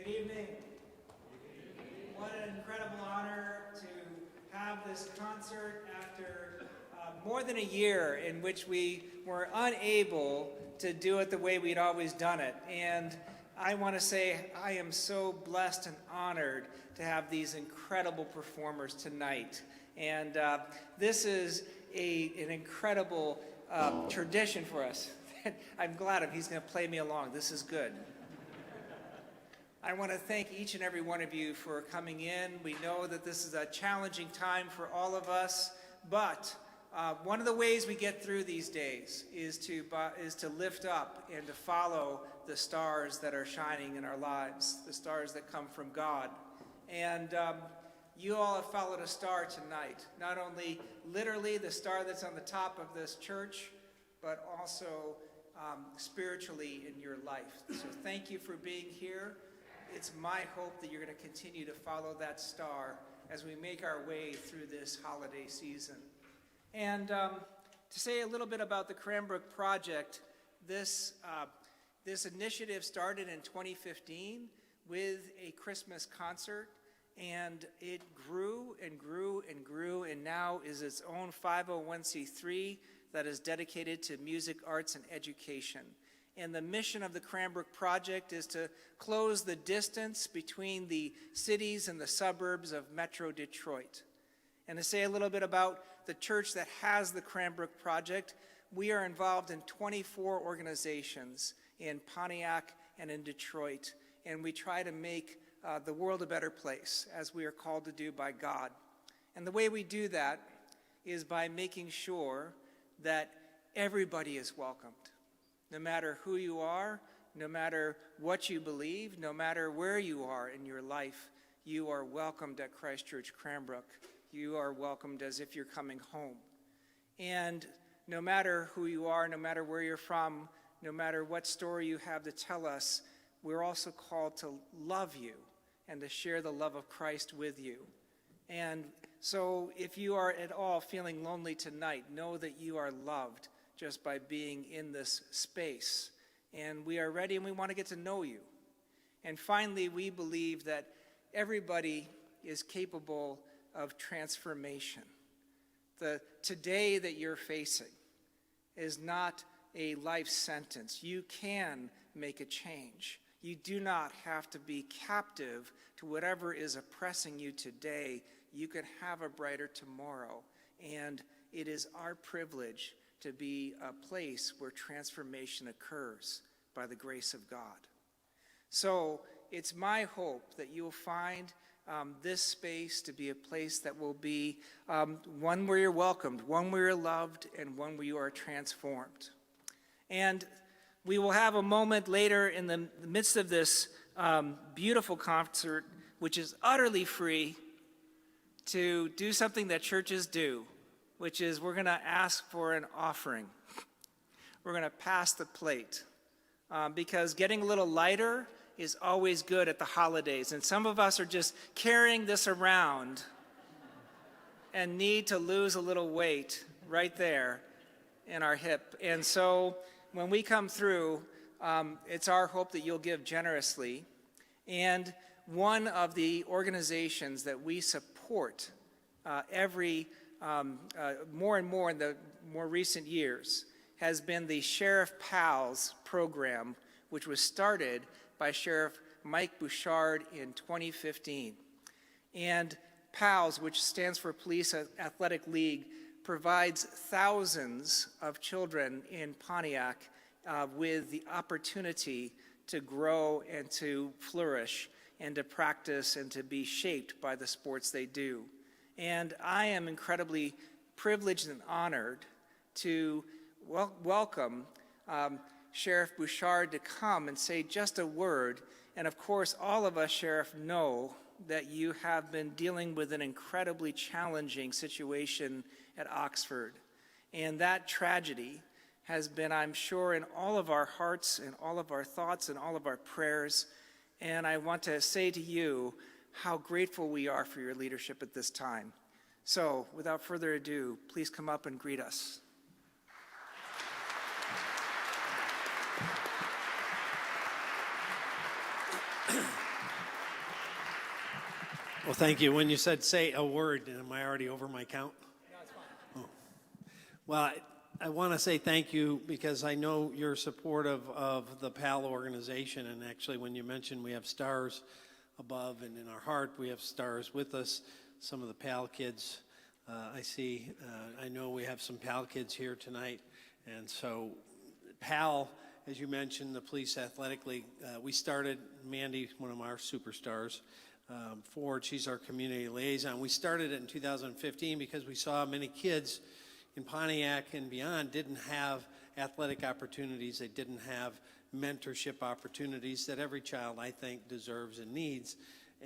Good evening. What an incredible honor to have this concert after more than a year in which we were unable to do it the way we'd always done it. And I want to say I am so blessed and honored to have these incredible performers tonight. And this is an incredible tradition for us. I'm glad he's going to play me along. This is good. I want to thank each and every one of you for coming in. We know that this is a challenging time for all of us, but one of the ways we get through these days is to lift up and to follow the stars that are shining in our lives, the stars that come from God. And you all have followed a star tonight, not only literally the star that's on the top of this church, but also spiritually in your life. So thank you for being here. It's my hope that you're going to continue to follow that star as we make our way through this holiday season. And to say a little bit about the Cranbrook project, this initiative started in 2015 with a Christmas concert, and it grew and grew and grew, and now is its own 501c3 that is dedicated to music, arts, and education. And the mission of the Cranbrook project is to close the distance between the cities and the suburbs of Metro Detroit. And to say a little bit about the church that has the Cranbrook project, we are involved in 24 organizations in Pontiac and in Detroit, and we try to make the world a better place, as we are called to do by God. And the way we do that is by making sure that everybody is welcomed. No matter who you are, no matter what you believe, no matter where you are in your life, you are welcomed at Christ Church Cranbrook. You are welcomed as if you're coming home. And no matter who you are, no matter where you're from, no matter what story you have to tell us, we're also called to love you and to share the love of Christ with you. And so if you are at all feeling lonely tonight, know that you are loved just by being in this space. And we are ready and we want to get to know you. And finally, we believe that everybody is capable of transformation. The today that you're facing is not a life sentence. You can make a change. You do not have to be captive to whatever is oppressing you today. You can have a brighter tomorrow. And it is our privilege to be a place where transformation occurs by the grace of God. So it's my hope that you'll find this space to be a place that will be one where you're welcomed, one where you're loved, and one where you are transformed. And we will have a moment later in the midst of this beautiful concert, which is utterly free, to do something that churches do, which is we're going to ask for an offering. We're going to pass the plate because getting a little lighter is always good at the holidays. And some of us are just carrying this around and need to lose a little weight right there in our hip. And so when we come through, it's our hope that you'll give generously. And one of the organizations that we support more and more in the more recent years has been the Sheriff P.A.L's program, which was started by Sheriff Mike Bouchard in 2015. And P.A.L's, which stands for Police Athletic League, provides thousands of children in Pontiac with the opportunity to grow and to flourish and to practice and to be shaped by the sports they do. And I am incredibly privileged and honored to welcome Sheriff Bouchard to come and say just a word. And of course, all of us, Sheriff, know that you have been dealing with an incredibly challenging situation at Oxford. And that tragedy has been, I'm sure, in all of our hearts and all of our thoughts and all of our prayers. And I want to say to you how grateful we are for your leadership at this time. So, without further ado, please come up and greet us. Well, thank you. When you said say a word, am I already over my count? No, it's fine. Oh. Well, I want to say thank you because I know you're supportive of the P.A.L organization. And actually, when you mentioned we have stars above and in our heart, we have stars with us. Some of the P.A.L kids I see. I know we have some P.A.L kids here tonight. And so P.A.L, as you mentioned, the Police Athletic League, we started, Mandy, one of our superstars, Ford, she's our community liaison. We started it in 2015 because we saw many kids in Pontiac and beyond didn't have athletic opportunities. They didn't have mentorship opportunities that every child, I think, deserves and needs.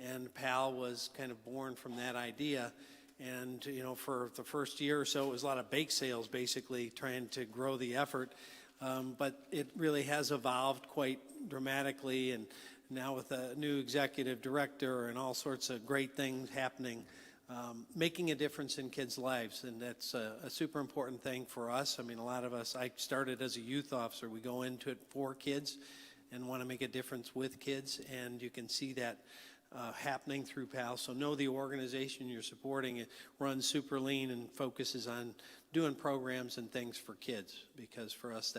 And P.A.L was kind of born from that idea. And, you know, for the first year or so, it was a lot of bake sales, basically, trying to grow the effort. But it really has evolved quite dramatically, and now with a new executive director and all sorts of great things happening, making a difference in kids' lives, and that's a super important thing for us. I mean, a lot of us, I started as a youth officer. We go into it for kids and want to make a difference with kids, and you can see that happening through P.A.L. So know the organization you're supporting. It runs super lean and focuses on doing programs and things for kids, because for us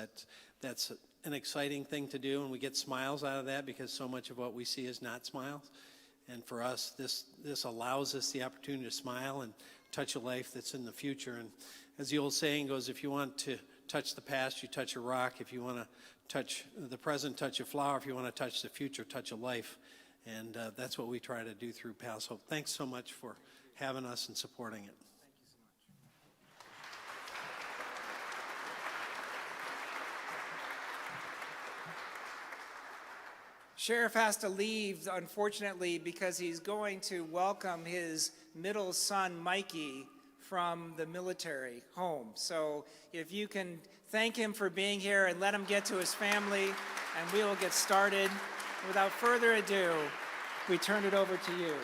that's an exciting thing to do, and we get smiles out of that because so much of what we see is not smiles. And for us, this allows us the opportunity to smile and touch a life that's in the future. And as the old saying goes, if you want to touch the past, you touch a rock. If you want to touch the present, touch a flower. If you want to touch the future, touch a life. And that's what we try to do through P.A.L. So thanks so much for having us and supporting it. Sheriff has to leave, unfortunately, because he's going to welcome his middle son, Mikey, from the military home. So if you can thank him for being here and let him get to his family, and we will get started. Without further ado, we turn it over to you.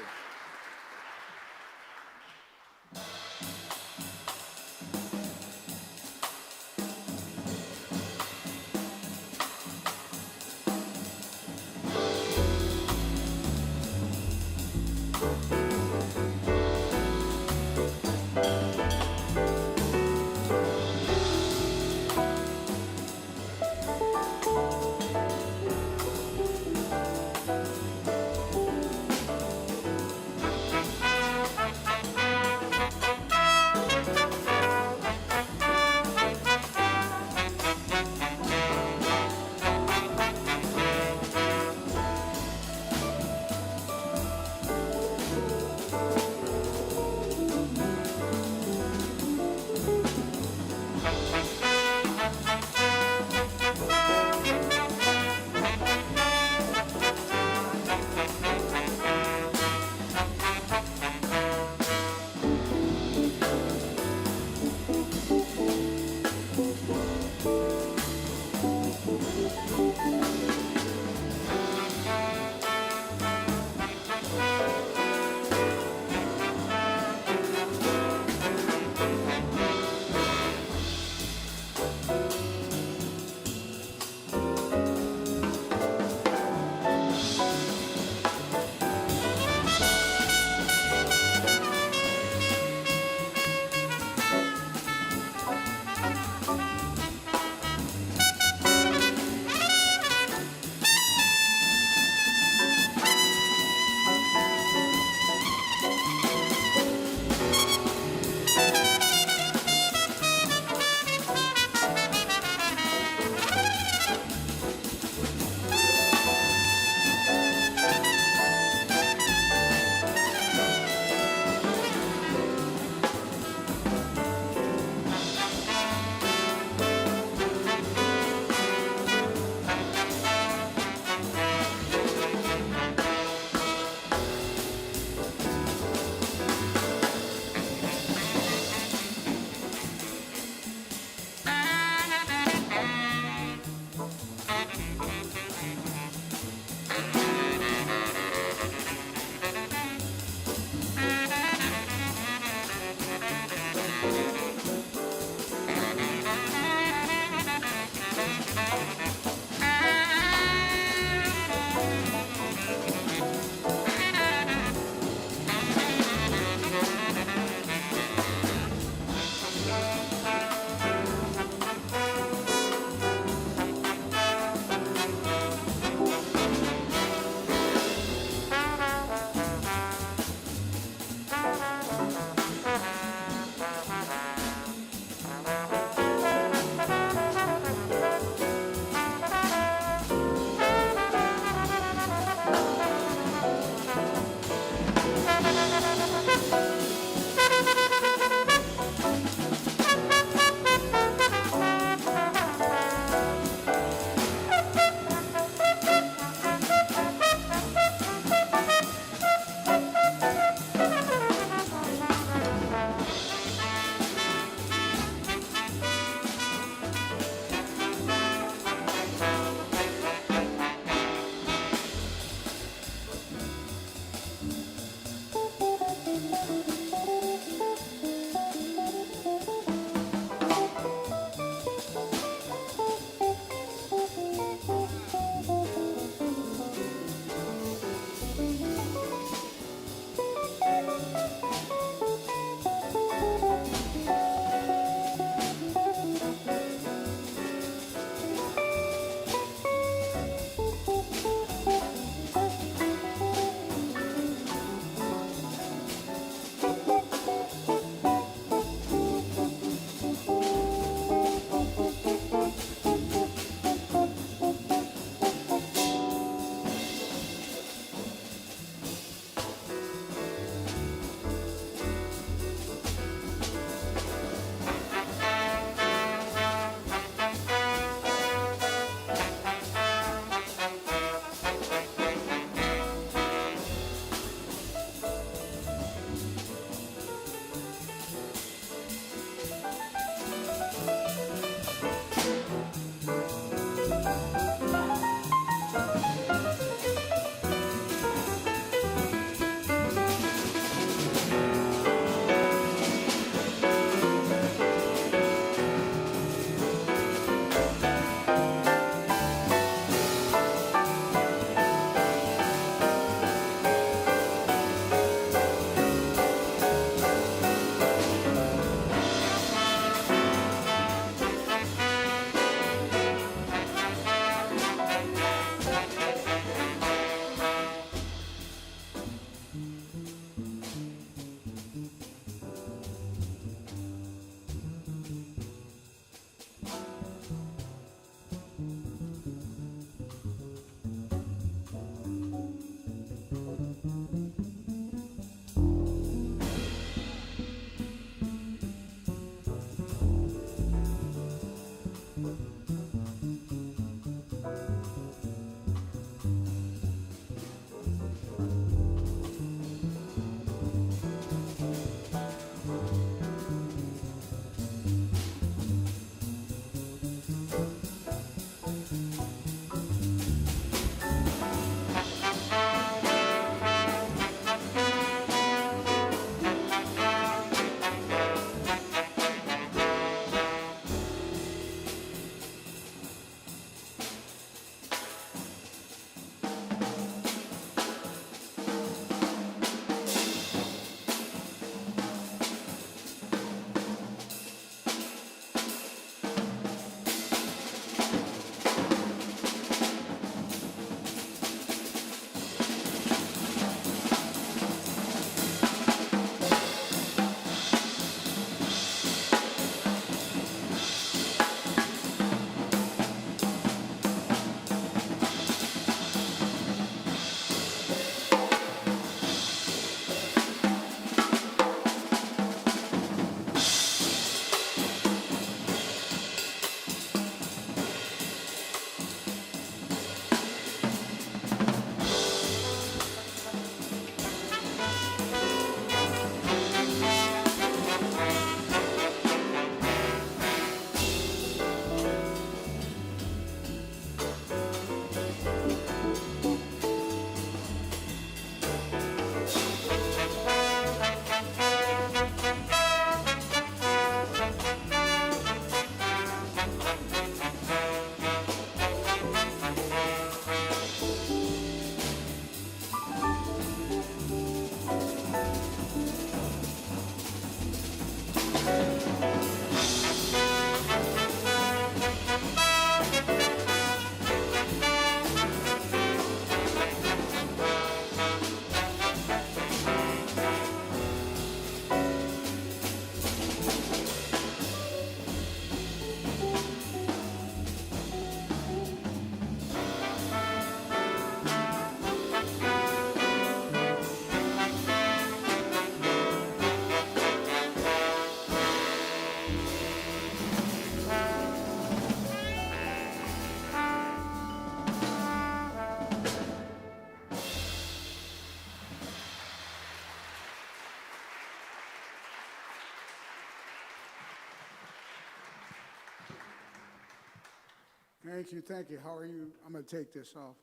Thank you, thank you. How are you? I'm going to take this off.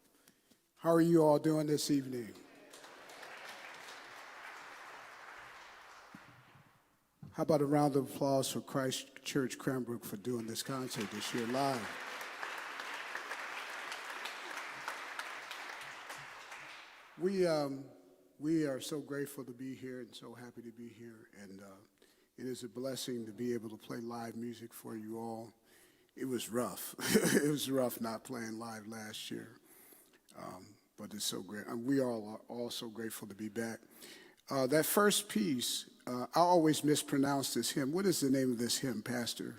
How are you all doing this evening? How about a round of applause for Christ Church Cranbrook for doing this concert this year live? We are so grateful to be here and so happy to be here, and it is a blessing to be able to play live music for you all. It was rough. It was rough not playing live last year, but it's so great. And we all are also grateful to be back. That first piece, I always mispronounce this hymn. What is the name of this hymn, Pastor?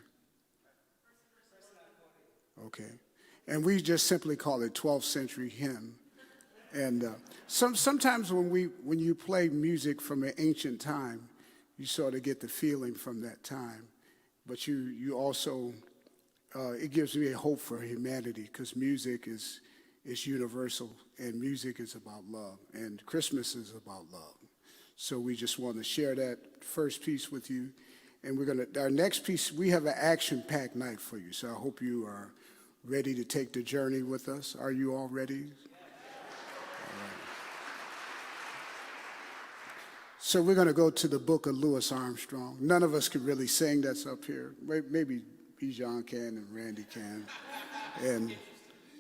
Okay. And we just simply call it 12th century hymn. And sometimes when you play music from an ancient time, you sort of get the feeling from that time. But you also, it gives me a hope for humanity, because music is universal, and music is about love, and Christmas is about love. So we just want to share that first piece with you. And our next piece, we have an action-packed night for you. So I hope you are ready to take the journey with us. Are you all ready? All right. So we're going to go to the book of Louis Armstrong. None of us can really sing that's up here. Maybe Bijan can, and Randy can, and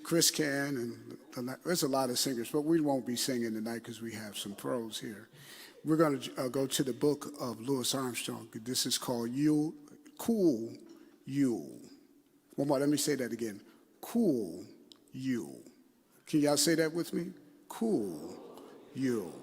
Chris can, and there's a lot of singers, but we won't be singing tonight because we have some pros here. We're going to go to the book of Louis Armstrong. This is called Cool Yule. One more, let me say that again. Cool Yule. Can y'all say that with me? Cool Yule.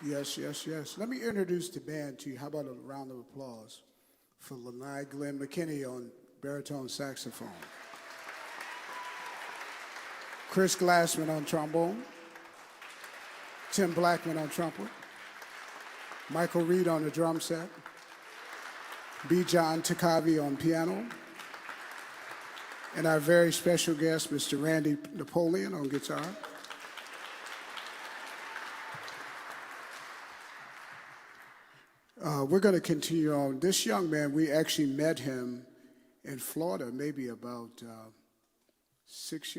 Yes, yes, yes. Let me introduce the band to you. How about a round of applause for Lanai Glenn McKinney on baritone saxophone, Chris Glassman on trombone, Tim Blackman on trumpet, Michael Reed on the drum set, B. John Takavi on piano, and our very special guest, Mr. Randy Napoleon on guitar. We're going to continue on. This young man, we actually met him in Florida maybe about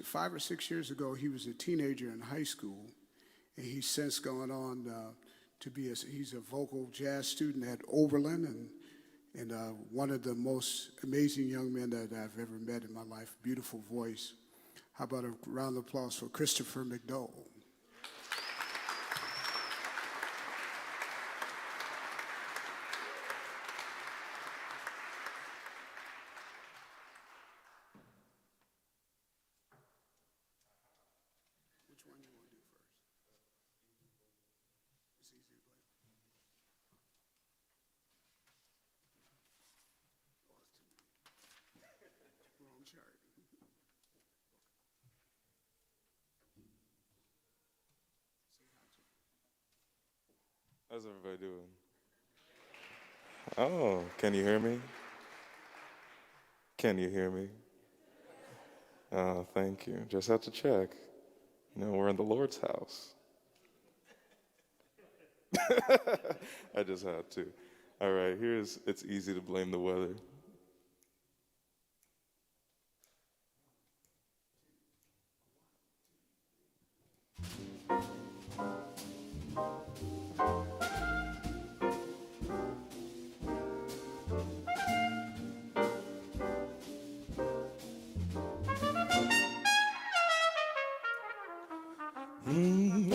5 or 6 years ago. He was a teenager in high school, and he's since gone on to be he's a vocal jazz student at Oberlin, and one of the most amazing young men that I've ever met in my life. Beautiful voice. How about a round of applause for Christopher McDowell? How's everybody doing? Oh, can you hear me? Can you hear me? Oh, thank you. Just had to check. You know, we're in the Lord's house. I just had to. All right, It's Easy to Blame the Weather.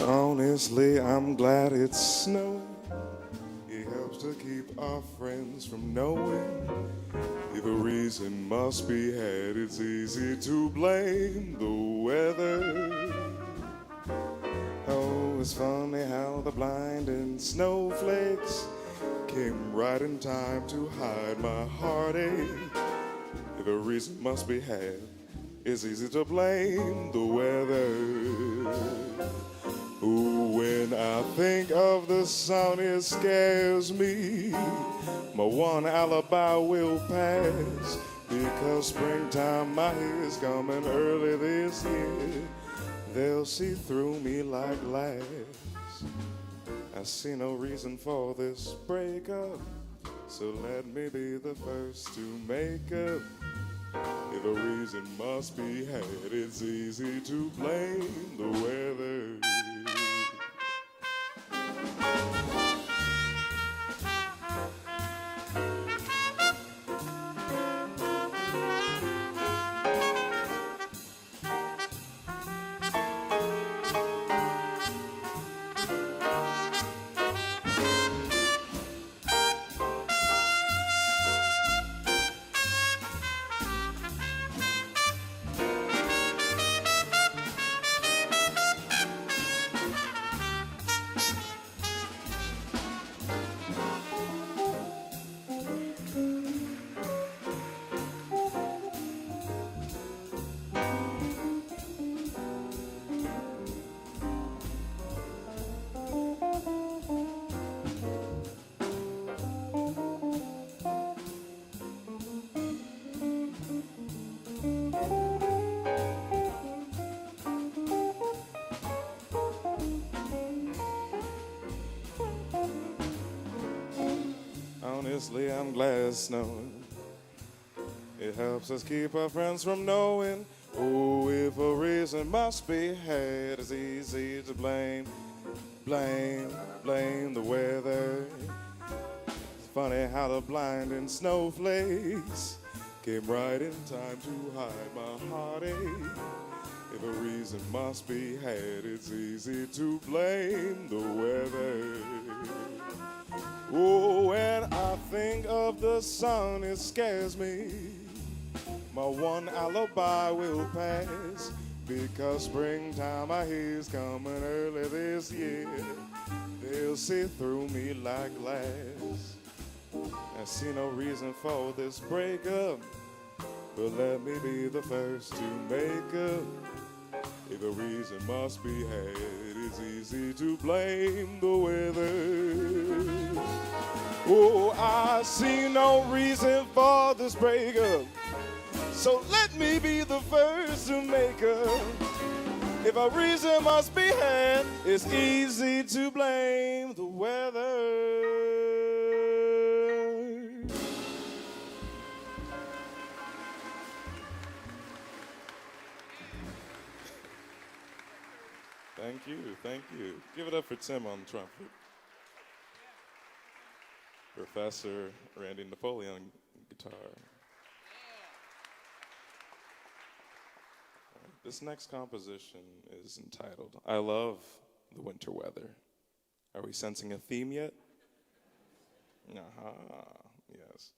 Honestly, I'm glad it's snowing. It helps to keep our friends from knowing. If a reason must be had, it's easy to blame the weather. Oh, it's funny how the blinding snowflakes came right in time to hide my heartache. If a reason must be had, it's easy to blame the weather. Ooh, when I think of the sun, it scares me. My one alibi will pass, because springtime is coming early this year. They'll see through me like glass. I see no reason for this breakup, so let me be the first to make up. If a reason must be had, it's easy to blame the weather. Honestly, I'm glad it's snowing. It helps us keep our friends from knowing. Oh, if a reason must be had, it's easy to blame the weather. It's funny how the blinding snowflakes came right in time to hide my heartache. If a reason must be had, it's easy to blame the weather. Oh, when I think of the sun, it scares me. My one alibi will pass, because springtime I hear is coming early this year. They'll see through me like glass. I see no reason for this breakup, but let me be the first to make up. If a reason must be had, it's easy to blame the weather. Oh, I see no reason for this breakup, so let me be the first to make up. If a reason must be had, it's easy to blame the weather. Thank you, thank you. Give it up for Tim on trumpet. Professor Randy Napoleon on guitar. This next composition is entitled, I Love the Winter Weather. Are we sensing a theme yet? Yes.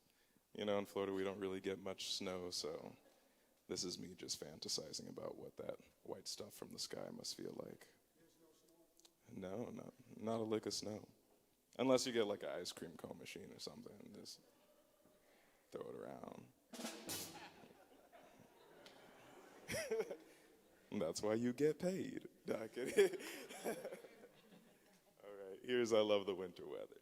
You know, in Florida we don't really get much snow, so this is me just fantasizing about what that white stuff from the sky must feel like. No, not a lick of snow. Unless you get like an ice cream cone machine or something and just throw it around. That's why you get paid. No, I'm kidding. All right, here's I Love the Winter Weather.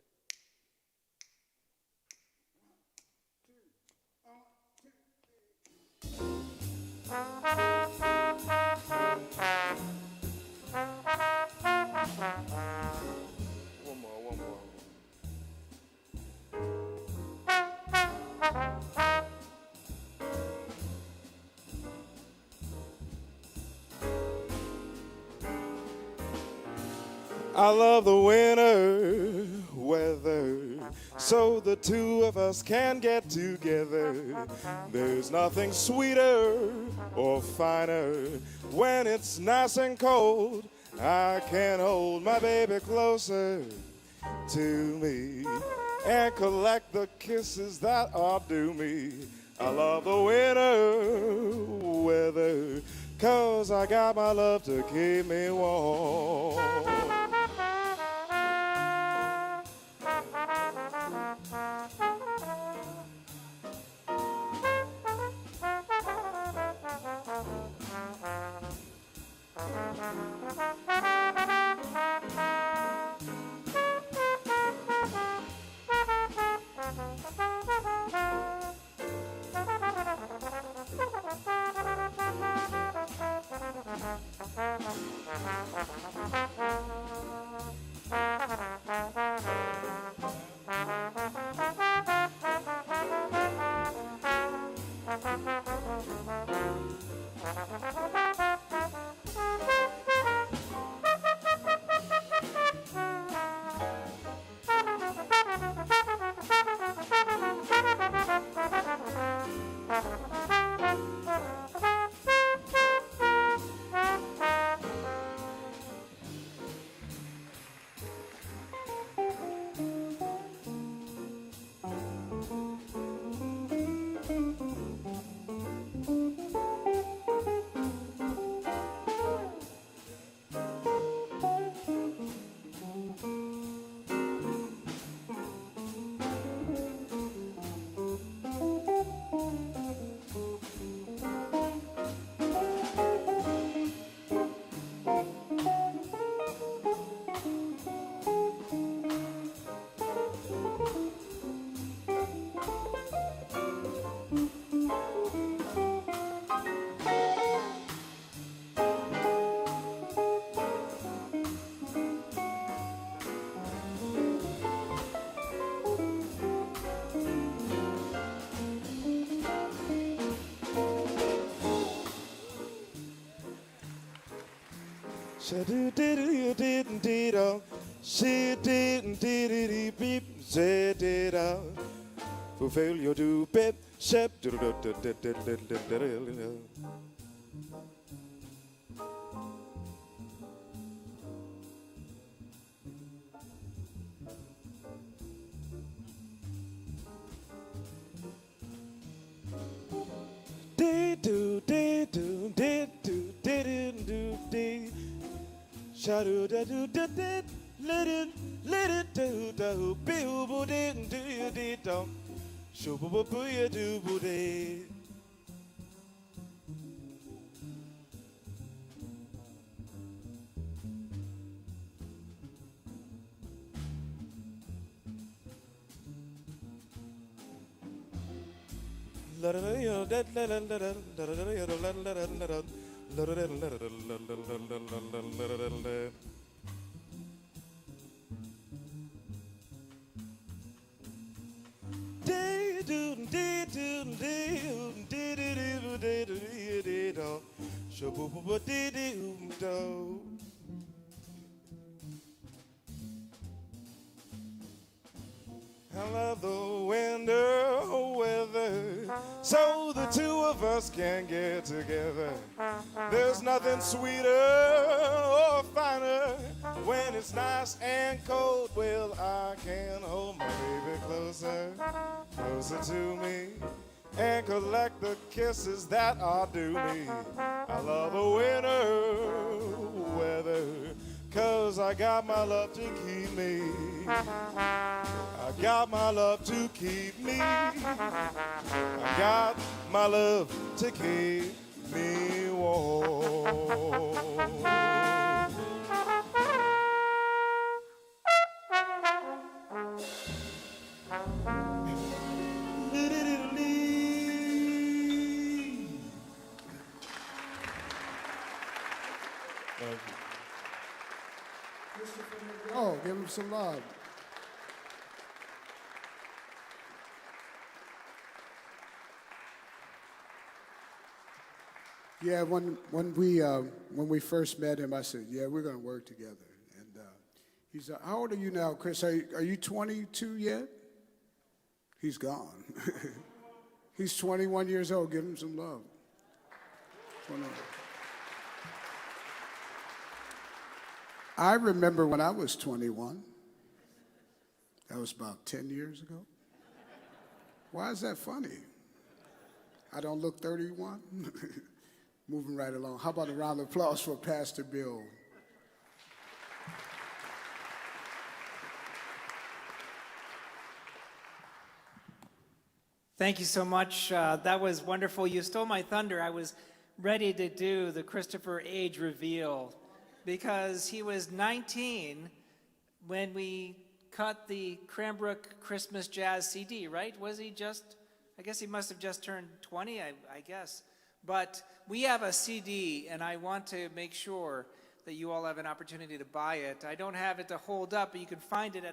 One more. I love the winter weather, so the two of us can get together. There's nothing sweeter or finer when it's nice and cold. I can hold my baby closer to me and collect the kisses that are due me. I love the winter weather, 'cause I got my love to keep me warm. She didn't beep, she did fulfill your do bit, shep. Did do, did do, did do, did do. Shadu da do da da, let it do do, bill boo did do you did do, shubu boo boo you do boo did. I love the winter weather, so the two of us can get together. There's nothing sweeter or finer when it's nice and cold. Well, I can hold my baby closer, closer to me, and collect the kisses that are due me. I love the winter weather, 'cause I got my love to keep me. I got my love to keep me. I got my love to keep me warm. Oh, give him some love. Yeah, when we first met him, I said, "Yeah, we're going to work together." And he said, "How old are you now, Chris? Are you 22 yet?" He's gone. He's 21 years old. Give him some love. 21. I remember when I was 21. That was about 10 years ago. Why is that funny? I don't look 31? Moving right along. How about a round of applause for Pastor Bill? Thank you so much. That was wonderful. You stole my thunder. I was ready to do the Christopher age reveal because he was 19 when we cut the Cranbrook Christmas Jazz CD, right? Was he just, I guess he must have just turned 20, I guess. But we have a CD, and I want to make sure that you all have an opportunity to buy it. I don't have it to hold up, but you can find it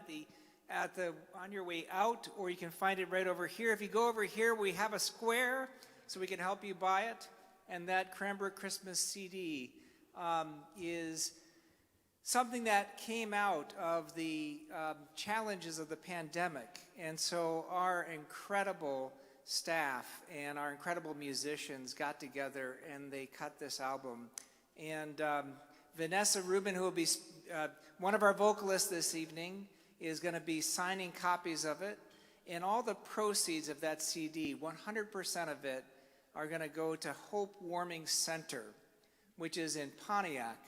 on your way out, or you can find it right over here. If you go over here, we have a square, so we can help you buy it. And that Cranbrook Christmas CD is something that came out of the challenges of the pandemic. And so our incredible staff and our incredible musicians got together and they cut this album. And Vanessa Rubin, who will be one of our vocalists this evening, is going to be signing copies of it. And all the proceeds of that CD, 100% of it, are going to go to Hope Warming Center, which is in Pontiac.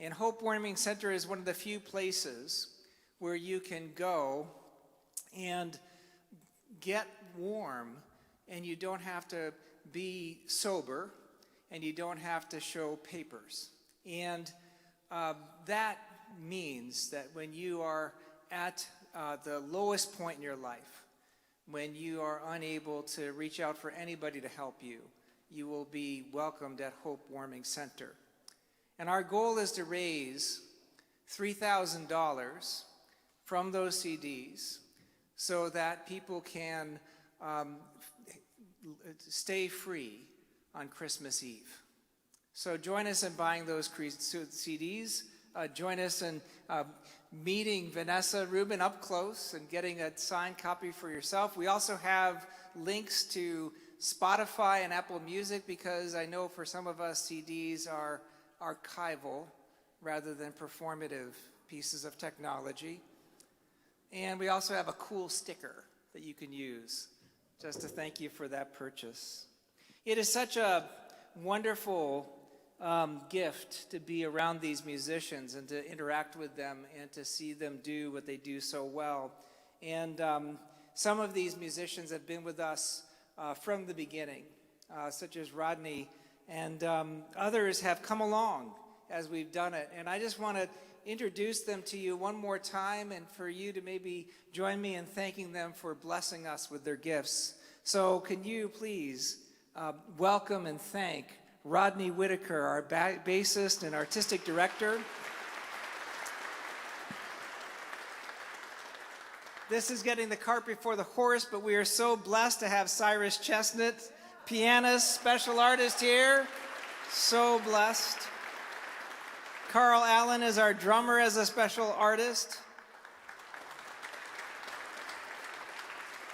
And Hope Warming Center is one of the few places where you can go and get warm, and you don't have to be sober, and you don't have to show papers. And that means that when you are at the lowest point in your life, when you are unable to reach out for anybody to help you, you will be welcomed at Hope Warming Center. And our goal is to raise $3,000 from those CDs so that people can stay free on Christmas Eve. So join us in buying those CDs. Join us in meeting Vanessa Rubin up close and getting a signed copy for yourself. We also have links to Spotify and Apple Music because I know for some of us CDs are archival rather than performative pieces of technology. And we also have a cool sticker that you can use just to thank you for that purchase. It is such a wonderful gift to be around these musicians and to interact with them and to see them do what they do so well. And some of these musicians have been with us from the beginning, such as Rodney, and others have come along as we've done it. And I just want to introduce them to you one more time and for you to maybe join me in thanking them for blessing us with their gifts. So can you please welcome and thank Rodney Whitaker, our bassist and artistic director. This is getting the cart before the horse, but we are so blessed to have Cyrus Chestnut, pianist, special artist here. So blessed. Carl Allen is our drummer as a special artist.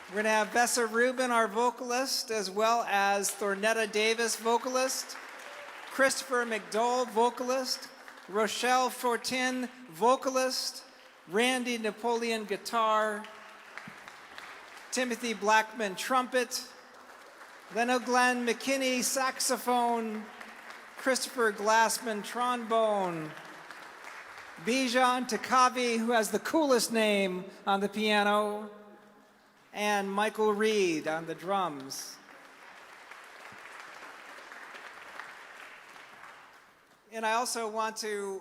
We're going to have Vessa Rubin, our vocalist, as well as Thornetta Davis, vocalist, Christopher McDowell, vocalist, Rochelle Fortin, vocalist, Randy Napoleon, guitar, Timothy Blackman, trumpet, Leno Glenn McKinney, saxophone, Christopher Glassman, trombone, Bijan Takavi, who has the coolest name on the piano, and Michael Reed on the drums. And I also want to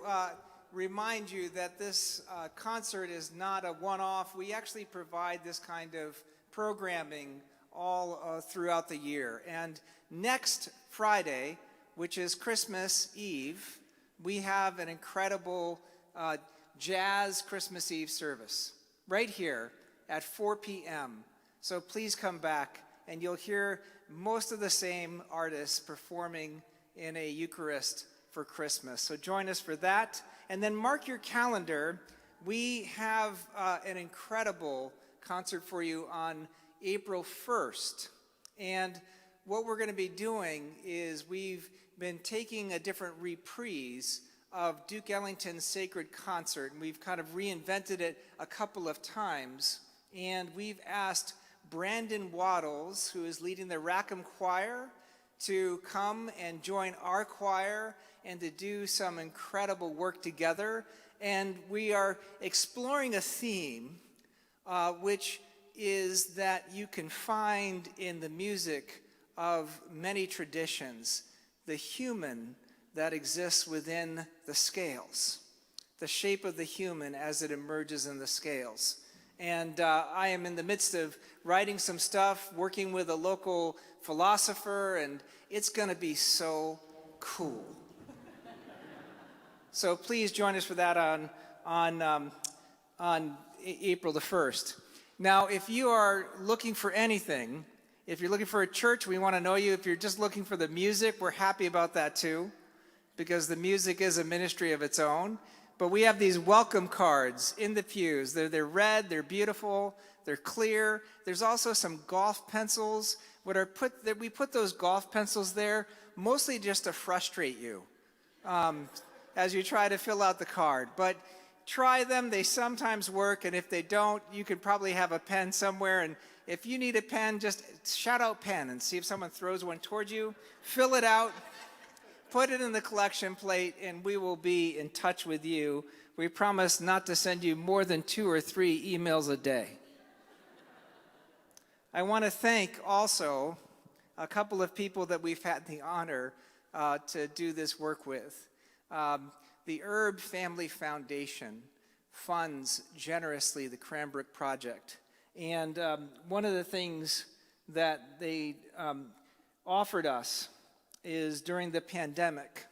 remind you that this concert is not a one-off. We actually provide this kind of programming all throughout the year. And next Friday, which is Christmas Eve, we have an incredible jazz Christmas Eve service right here at 4 p.m. So please come back, and you'll hear most of the same artists performing in a Eucharist for Christmas. So join us for that. And then mark your calendar. We have an incredible concert for you on April 1st. And what we're going to be doing is we've been taking a different reprise of Duke Ellington's Sacred Concert, and we've kind of reinvented it a couple of times. And we've asked Brandon Waddles, who is leading the Rackham Choir, to come and join our choir and to do some incredible work together. And we are exploring a theme, which is that you can find in the music of many traditions the human that exists within the scales, the shape of the human as it emerges in the scales. And I am in the midst of writing some stuff, working with a local philosopher, and it's going to be so cool. So please join us for that on April the 1st. Now, if you are looking for anything, if you're looking for a church, we want to know you. If you're just looking for the music, we're happy about that too, because the music is a ministry of its own. But we have these welcome cards in the pews. They're red, they're beautiful, they're clear. There's also some golf pencils. We put those golf pencils there mostly just to frustrate you as you try to fill out the card. But try them, they sometimes work, and if they don't, you could probably have a pen somewhere. And if you need a pen, just shout out pen and see if someone throws one towards you. Fill it out. Put it in the collection plate, and we will be in touch with you. We promise not to send you more than 2 or 3 emails a day. I want to thank also a couple of people that we've had the honor to do this work with. The Erb Family Foundation funds generously the Cranbrook project. And one of the things that they offered us is during the pandemic,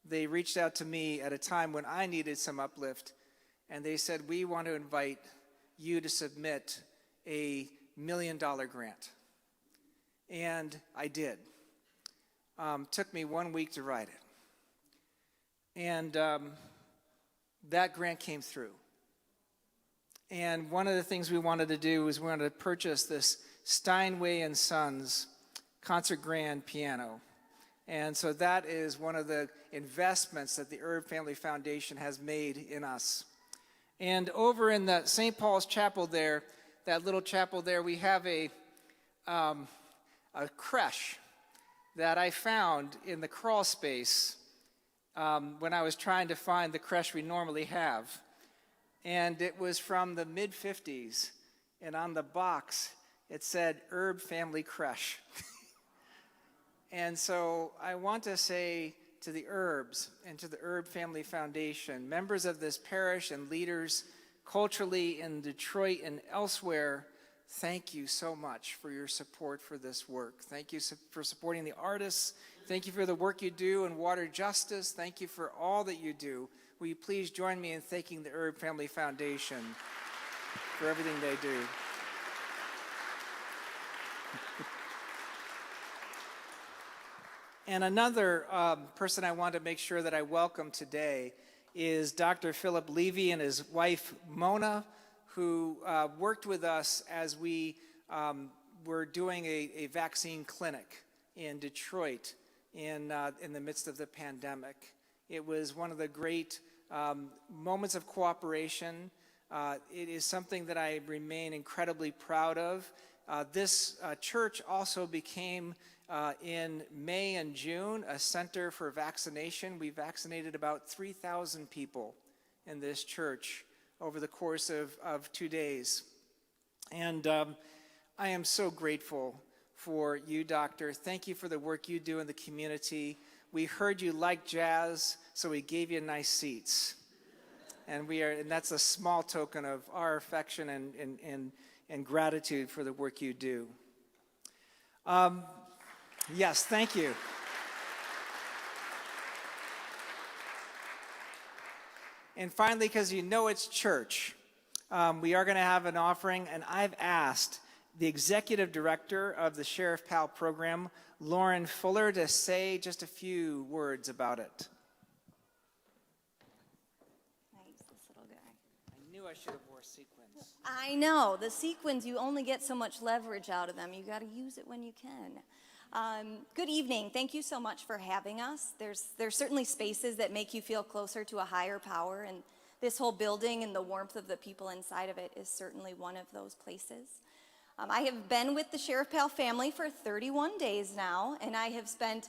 they reached out to me at a time when I needed some uplift, and they said, we want to invite you to submit a $1 million grant. And I did. Took me 1 week to write it. And that grant came through. And one of the things we wanted to do was we wanted to purchase this Steinway & Sons concert grand piano. And so that is one of the investments that the Erb Family Foundation has made in us. And over in the St. Paul's Chapel there, that little chapel there, we have a creche that I found in the crawl space when I was trying to find the creche we normally have. And it was from the mid-50s. And on the box, it said Herb Family Creche. And so I want to say to the Herbs and to the Herb Family Foundation, members of this parish and leaders culturally in Detroit and elsewhere, thank you so much for your support for this work. Thank you for supporting the artists. Thank you for the work you do in water justice. Thank you for all that you do. Will you please join me in thanking the Herb Family Foundation for everything they do. And another person I want to make sure that I welcome today is Dr. Philip Levy and his wife Mona, who worked with us as we were doing a vaccine clinic in Detroit in the midst of the pandemic. It was one of the great moments of cooperation. It is something that I remain incredibly proud of. This church also became, in May and June, a center for vaccination. We vaccinated about 3,000 people in this church over the course of 2 days. And I am so grateful for you, Doctor. Thank you for the work you do in the community. We heard you like jazz, so we gave you nice seats. And that's a small token of our affection and gratitude for the work you do. Yes, thank you. And finally, because you know it's church, we are going to have an offering, and I've asked the executive director of the Sheriff P.A.L. program, Lauren Fuller, to say just a few words about it. Nice, this little guy. I knew I should have wore sequins. I know, the sequins, you only get so much leverage out of them. You got to use it when you can. Good evening. Thank you so much for having us. There's certainly spaces that make you feel closer to a higher power, and this whole building and the warmth of the people inside of it is certainly one of those places. I have been with the Sheriff P.A.L. family for 31 days now, and I have spent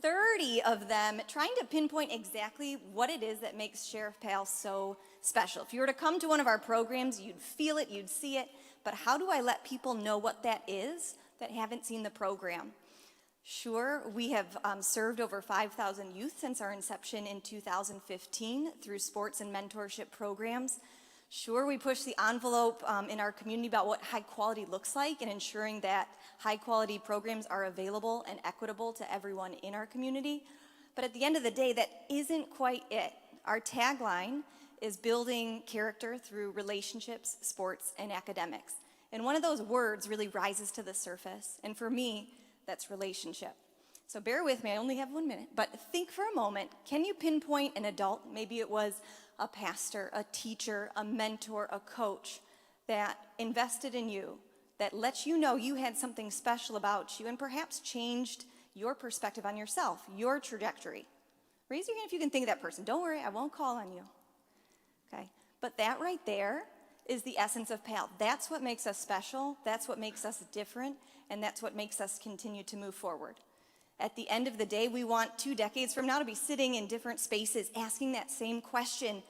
30 of them trying to pinpoint exactly what it is that makes Sheriff P.A.L. so special. If you were to come to one of our programs, you'd feel it, you'd see it, but how do I let people know what that is that haven't seen the program? Sure, we have served over 5,000 youth since our inception in 2015 through sports and mentorship programs. Sure, we push the envelope in our community about what high quality looks like and ensuring that high quality programs are available and equitable to everyone in our community. But at the end of the day, that isn't quite it. Our tagline is building character through relationships, sports, and academics. And one of those words really rises to the surface. And for me, that's relationship. So bear with me, I only have 1 minute, but think for a moment, can you pinpoint an adult, maybe it was a pastor, a teacher, a mentor, a coach, that invested in you, that lets you know you had something special about you and perhaps changed your perspective on yourself, your trajectory? Raise your hand if you can think of that person. Don't worry, I won't call on you. Okay, but that right there is the essence of P.A.L. That's what makes us special, that's what makes us different, and that's what makes us continue to move forward. At the end of the day, we want 2 decades from now to be sitting in different spaces asking that same question,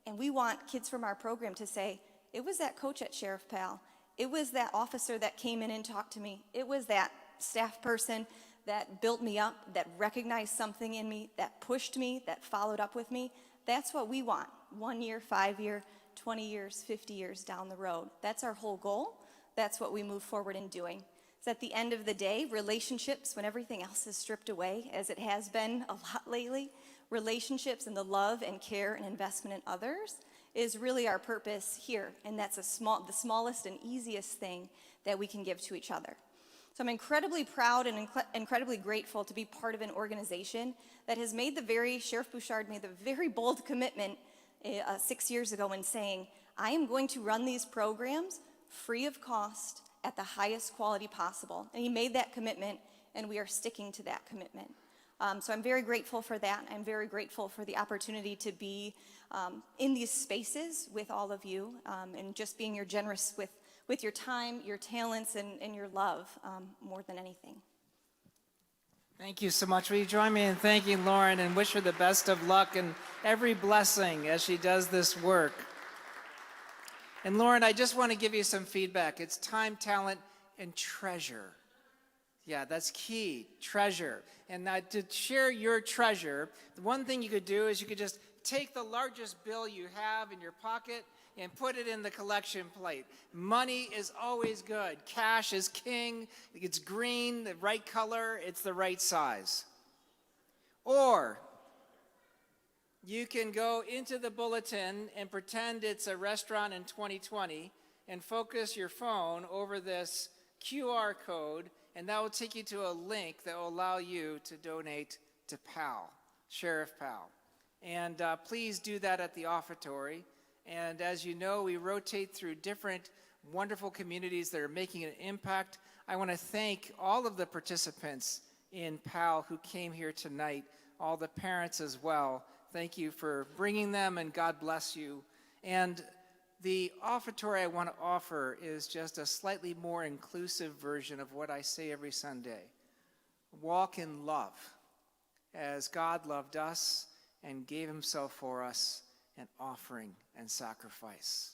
and we want kids from our program to say, it was that coach at Sheriff P.A.L., it was that officer that came in and talked to me, it was that staff person that built me up, that recognized something in me, that pushed me, that followed up with me. That's what we want, 1 year, 5 year, 20 years, 50 years down the road. That's our whole goal. That's what we move forward in doing. So at the end of the day, relationships, when everything else is stripped away, as it has been a lot lately, relationships and the love and care and investment in others is really our purpose here. And that's the smallest and easiest thing that we can give to each other. So I'm incredibly proud and incredibly grateful to be part of an organization that has made Sheriff Bouchard made the very bold commitment 6 years ago in saying, I am going to run these programs free of cost at the highest quality possible. And he made that commitment, and we are sticking to that commitment. So I'm very grateful for that. I'm very grateful for the opportunity to be in these spaces with all of you and just being generous with your time, your talents, and your love more than anything. Thank you so much. Will you join me in thanking Lauren and wish her the best of luck and every blessing as she does this work? And Lauren, I just want to give you some feedback. It's time, talent, and treasure. Yeah, that's key, treasure. And to share your treasure, the one thing you could do is you could just take the largest bill you have in your pocket and put it in the collection plate. Money is always good. Cash is king. It's green, the right color, it's the right size. Or you can go into the bulletin and pretend it's a restaurant in 2020 and focus your phone over this QR code, and that will take you to a link that will allow you to donate to P.A.L, Sheriff P.A.L. And please do that at the offertory. And as you know, we rotate through different wonderful communities that are making an impact. I want to thank all of the participants in P.A.L who came here tonight, all the parents as well. Thank you for bringing them, and God bless you. And the offertory I want to offer is just a slightly more inclusive version of what I say every Sunday. Walk in love, as God loved us and gave himself for us, an offering and sacrifice.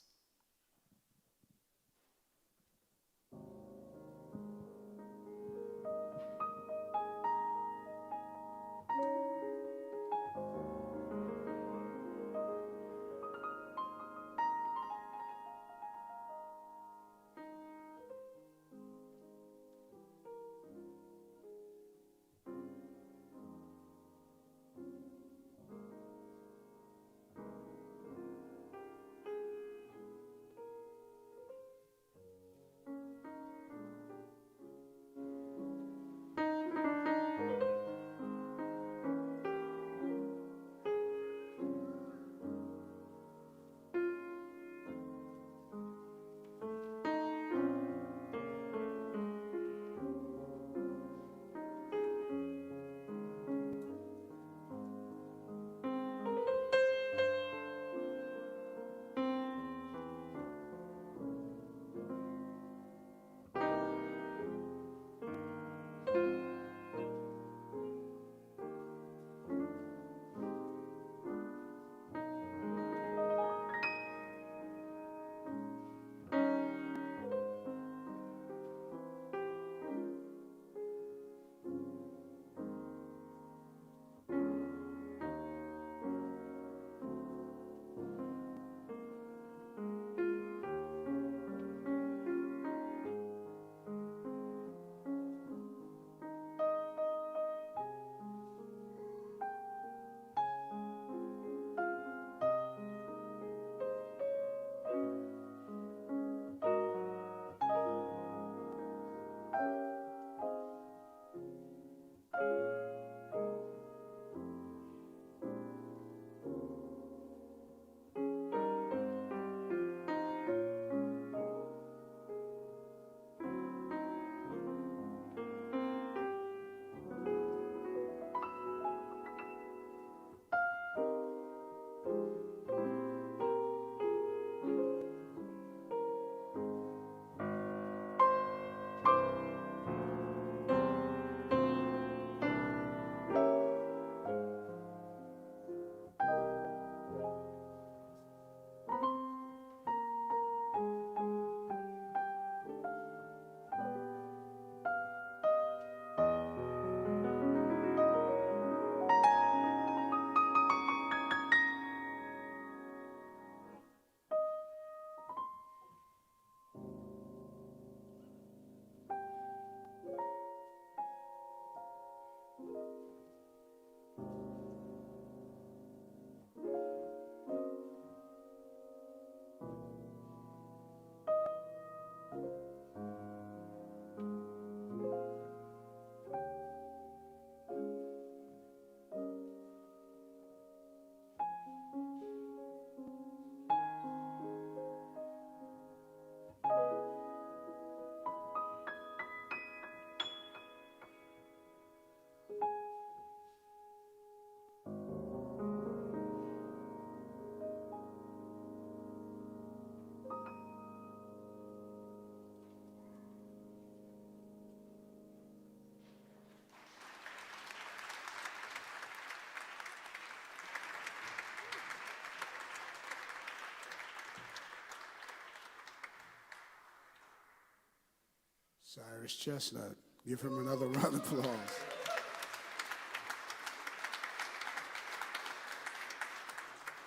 Cyrus Chestnut. Give him another round of applause.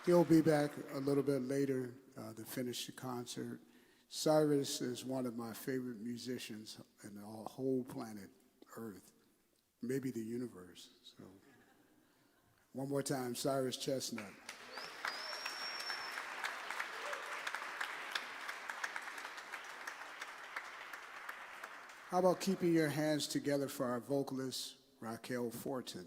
He'll be back a little bit later to finish the concert. Cyrus is one of my favorite musicians in the whole planet Earth, maybe the universe. So, one more time, Cyrus Chestnut. How about keeping your hands together for our vocalist, Raquel Fortin?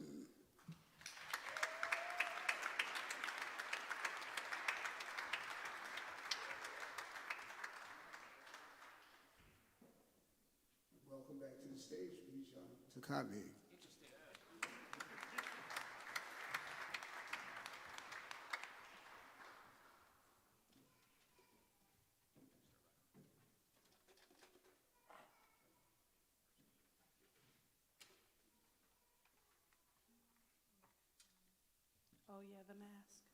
Welcome back to the stage, Bijan Takami. Oh yeah, the mask.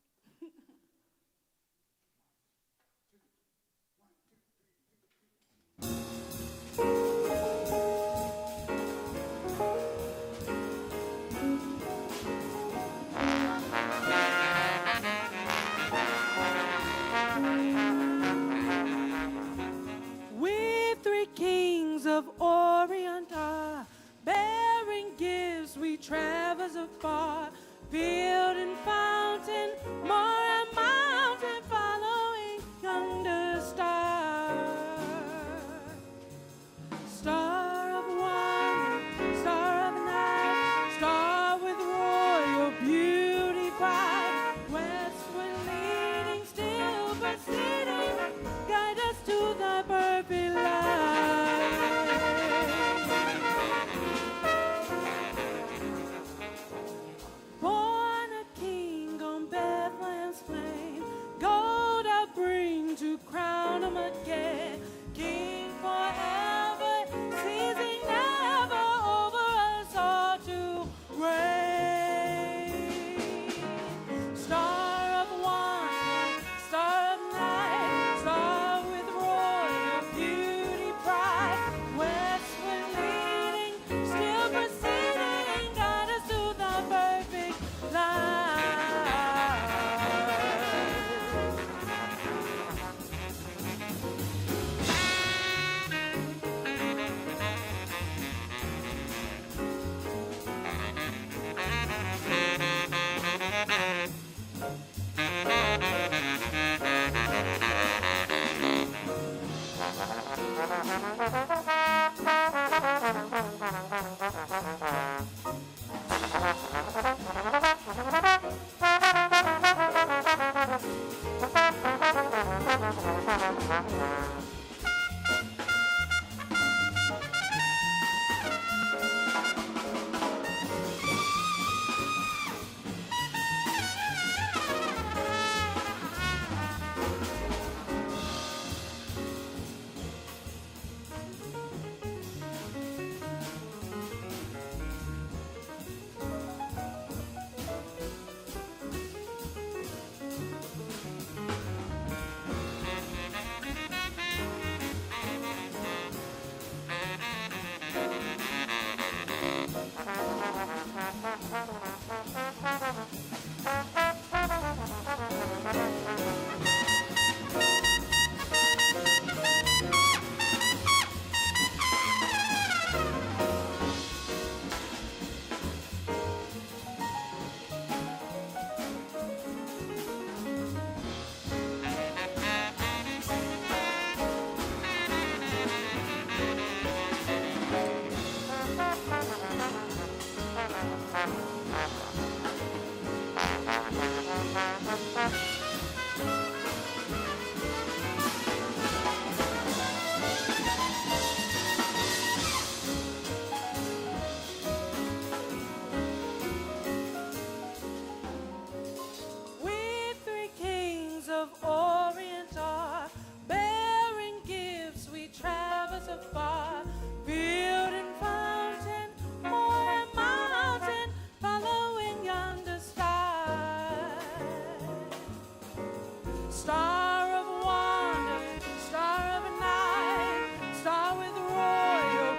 We three kings of Orient are bearing gifts, we traverse afar, field and fountain, more and mountain, following yonder star. Star of wonder, star of night, star with royal beauty bright, westward leading, still proceeding, guide us to thy perfect light. Born a king on Bethlehem's plain, gold I bring to crown him again, king forever, ceasing never over us all to reign. Star of wonder, star of night, star with royal beauty bright, westward leading, still proceeding, guide us to the perfect light. We three kings of Orient are bearing gifts, we traverse afar, field and fountain, moor and mountain, following yonder star. Star of wonder, star of night, star with royal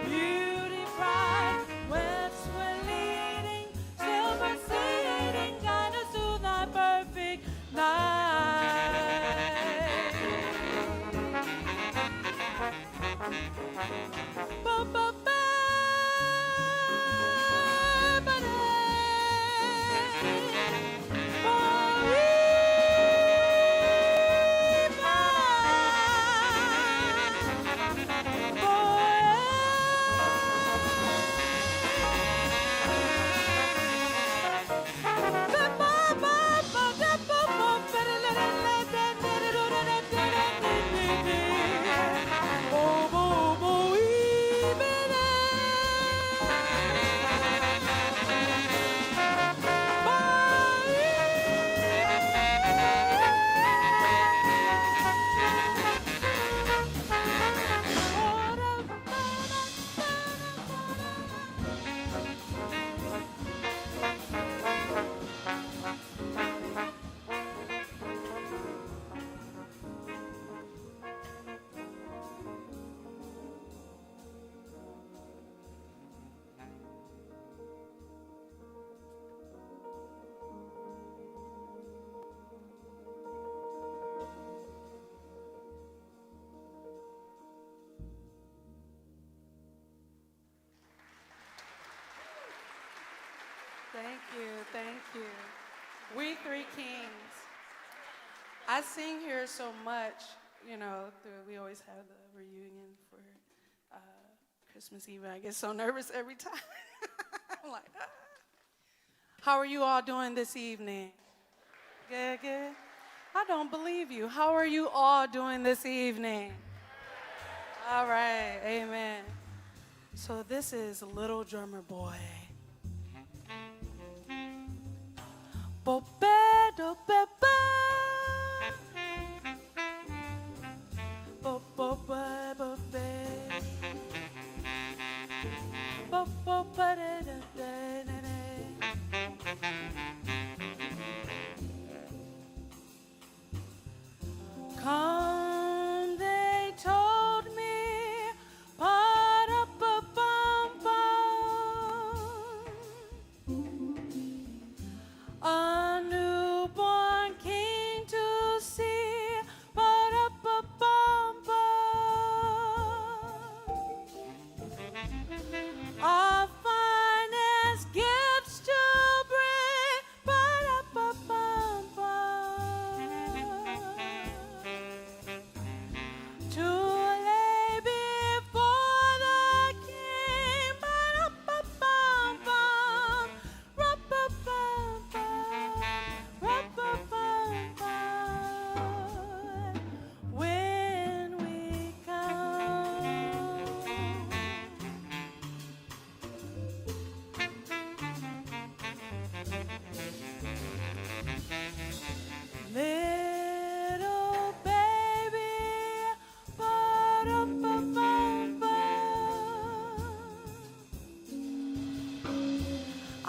I sing here so much, we always have the reunion for Christmas Eve. I get so nervous every time. I'm like, ah. How are you all doing this evening? Good, good. I don't believe you. How are you all doing this evening? All right, amen. So this is Little Drummer Boy. Come, they told me, a newborn king to see, our finest gifts to bring, to lay before the king, when we come. Little baby, I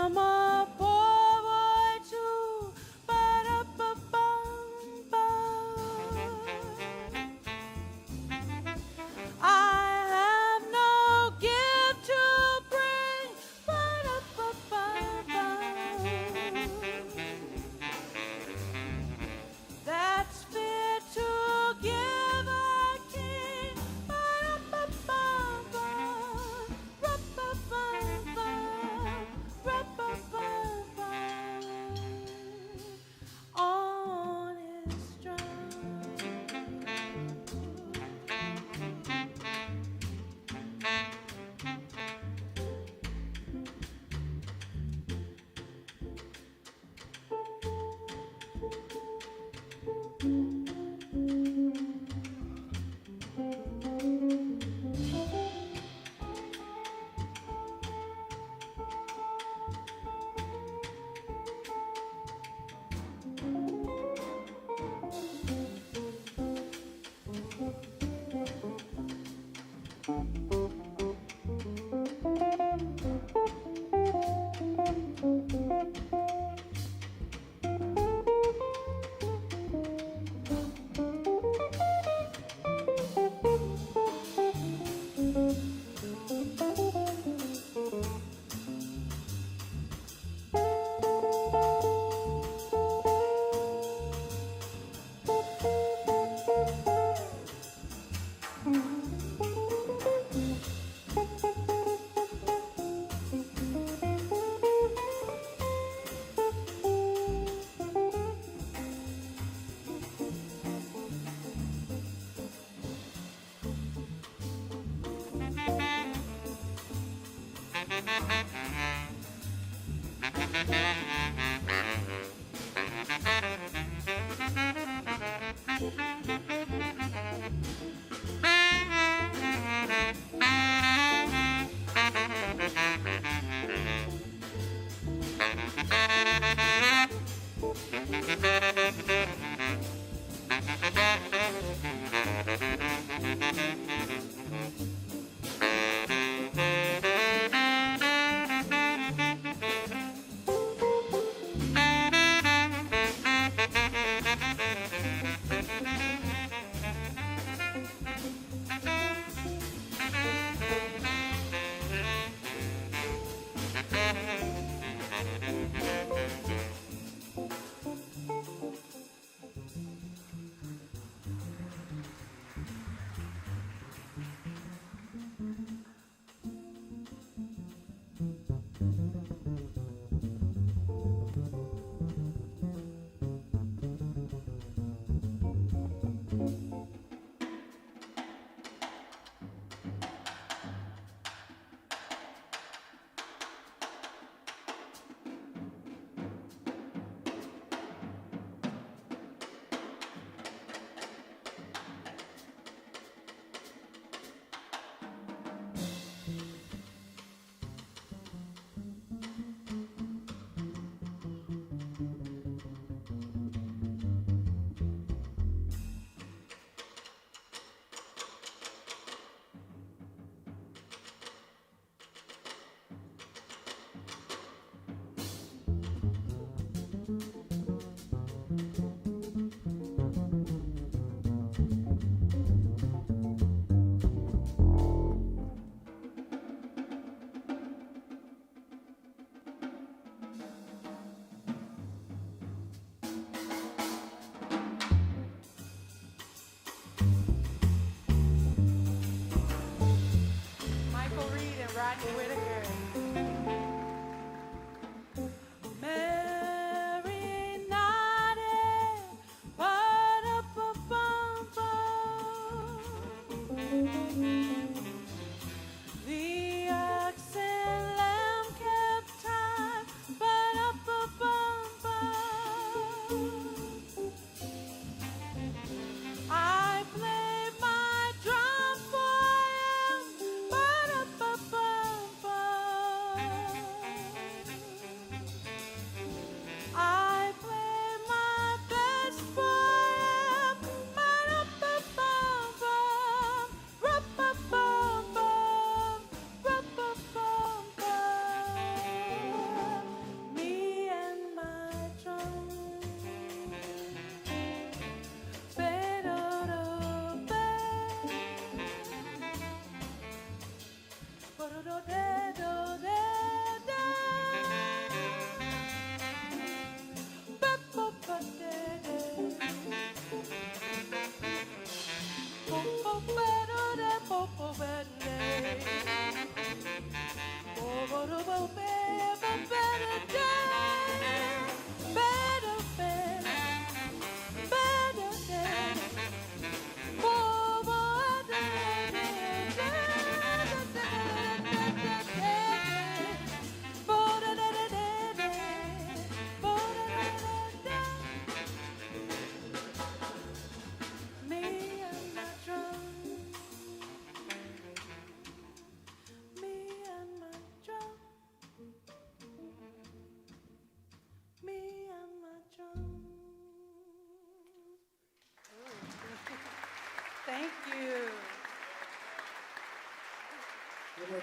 am a poor boy too, I have no gift to bring, that's fit to give a king. On his drum.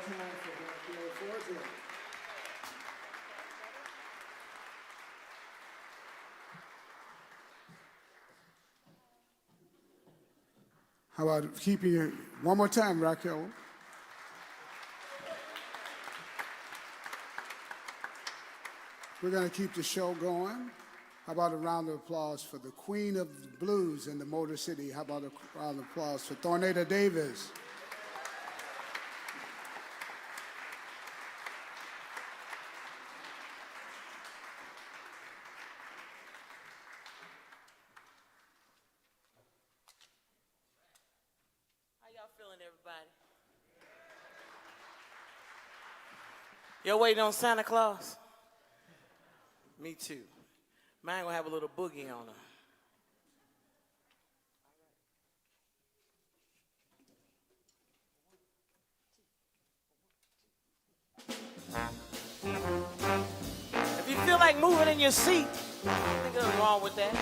time for Dr. Forte. How about keeping it one more time, Raquel? We're going to keep the show going. How about a round of applause for the Queen of the Blues in the Motor City? How about a round of applause for Thornetta Davis? How y'all feeling, everybody? Y'all waiting on Santa Claus? Me too. Mine gonna have a little boogie on her. If you feel like moving in your seat, I think there's nothing wrong with that.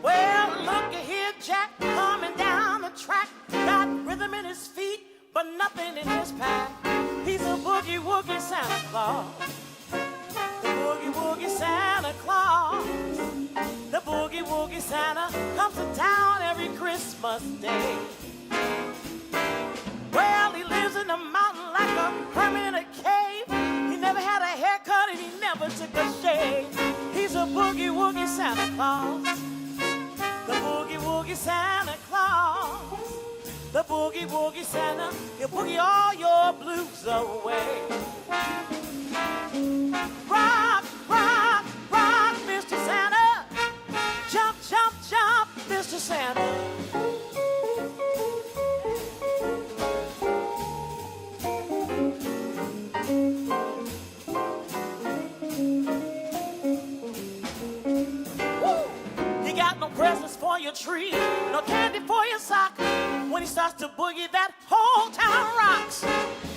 Well, look at here, Jack coming down the track. Got rhythm in his feet, but nothing in his pack. He's a boogie-woogie Santa Claus. The boogie-woogie Santa Claus. The boogie-woogie Santa comes to town every Christmas day. Well, he lives in the mountain like a hermit in a cave. He never had a haircut and he never took a shave. He's a boogie-woogie Santa Claus. The boogie-woogie Santa Claus. The boogie-woogie Santa, he'll boogie all your blues away. Rock, rock, rock, Mr. Santa. Jump, jump, jump, Mr. Santa. He got no presents for your tree, no candy for your sock. When he starts to boogie, that whole town rocks.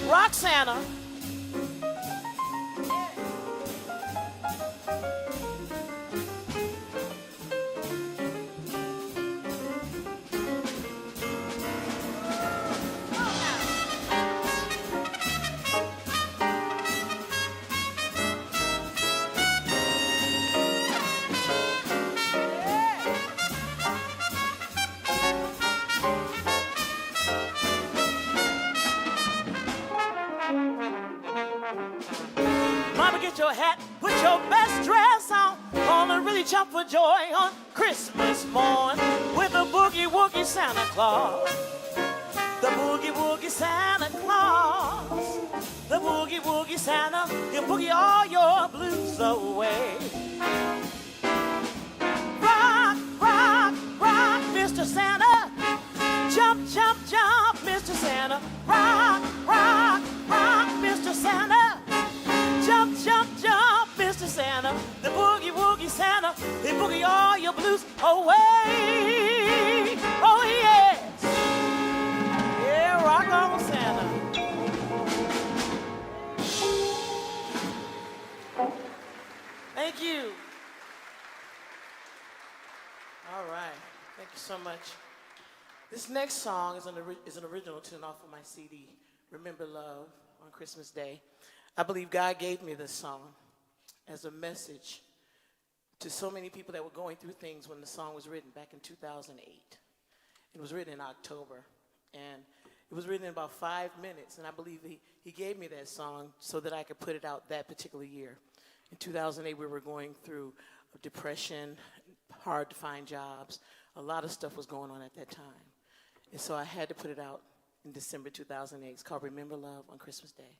Rock Santa. Mama, get your hat, put your best dress on. Gonna really jump for joy on Christmas morn with a boogie-woogie Santa Claus. The boogie-woogie Santa Claus. The boogie-woogie Santa, he'll boogie all your blues away. Rock, rock, rock, Mr. Santa. Jump, jump, jump, Mr. Santa. Rock, rock, rock, Mr. Santa. Jump, jump, jump, Mr. Santa. The boogie-woogie Santa, he boogie all your blues away. Oh, yes. Yeah, rock on, Santa. Thank you. All right. Thank you so much. This next song is an original tune off of my CD, Remember Love, on Christmas Day. I believe God gave me this song as a message to so many people that were going through things when the song was written back in 2008. It was written in October, and it was written in about 5 minutes, and I believe he gave me that song so that I could put it out that particular year. In 2008, we were going through depression, hard to find jobs. A lot of stuff was going on at that time. And so I had to put it out in December 2008. It's called Remember Love on Christmas Day.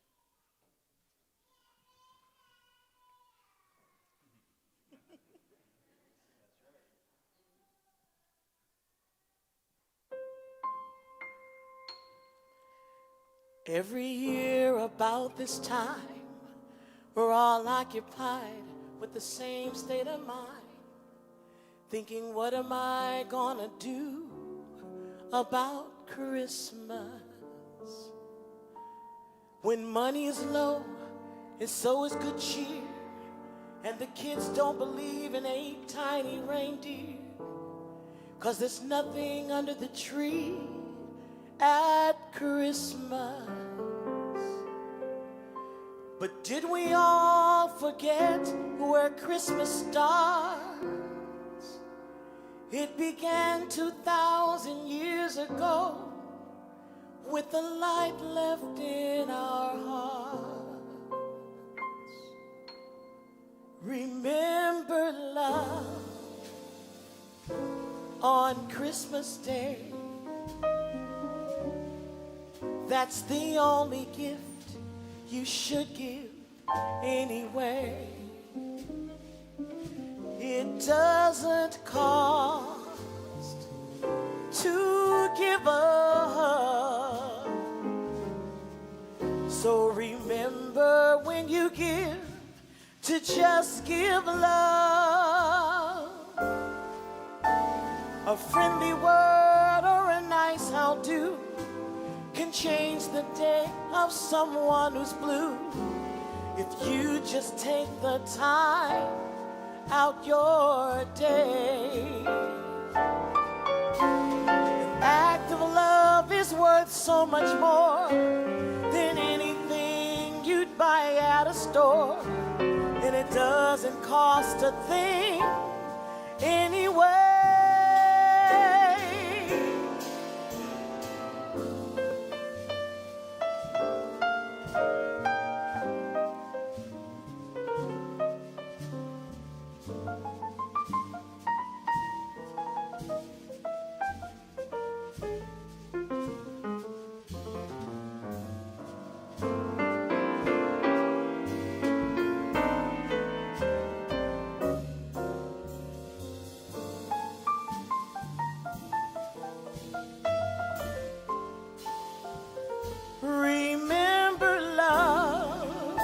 Every year about this time, we're all occupied with the same state of mind, thinking, what am I gonna do about Christmas? When money is low and so is good cheer, and the kids don't believe in 8 tiny reindeer, 'cause there's nothing under the tree at Christmas. But did we all forget where Christmas starts? It began 2,000 years ago with the light left in our hearts. Remember love on Christmas Day. That's the only gift you should give anyway. It doesn't cost to give a hug. So remember when you give to just give love. A friendly word or a nice how do can change the day of someone who's blue. If you just take the time out your day. An act of love is worth so much more than anything you'd buy at a store. And it doesn't cost a thing anyway. Remember love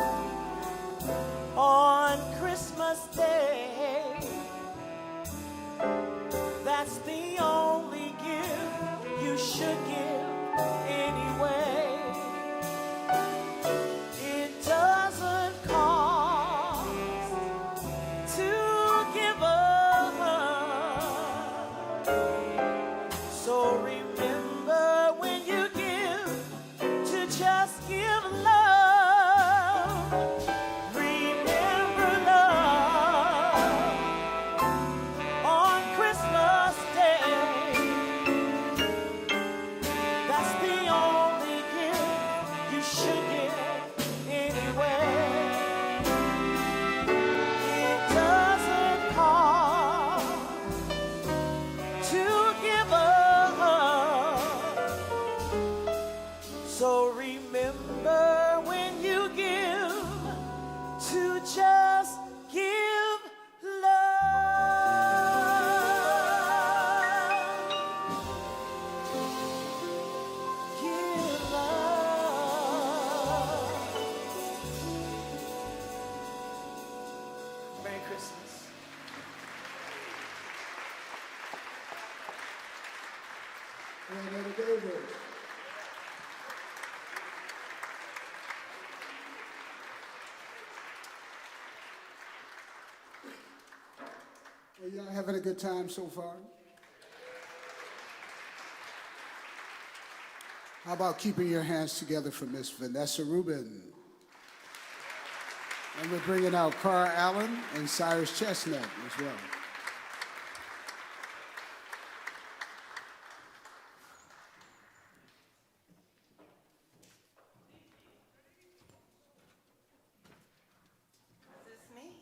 on Christmas Day. That's the only gift you should give anyway. It doesn't cost to give a hug. So remember when you just give love. Remember love on Christmas Day. That's the only gift you should give anyway. It doesn't cost to give a hug. So remember when you give to just give love. Give love. Merry Christmas. Well, y'all having a good time so far? How about keeping your hands together for Miss Vanessa Rubin? And we're bringing out Carl Allen and Cyrus Chestnut as well.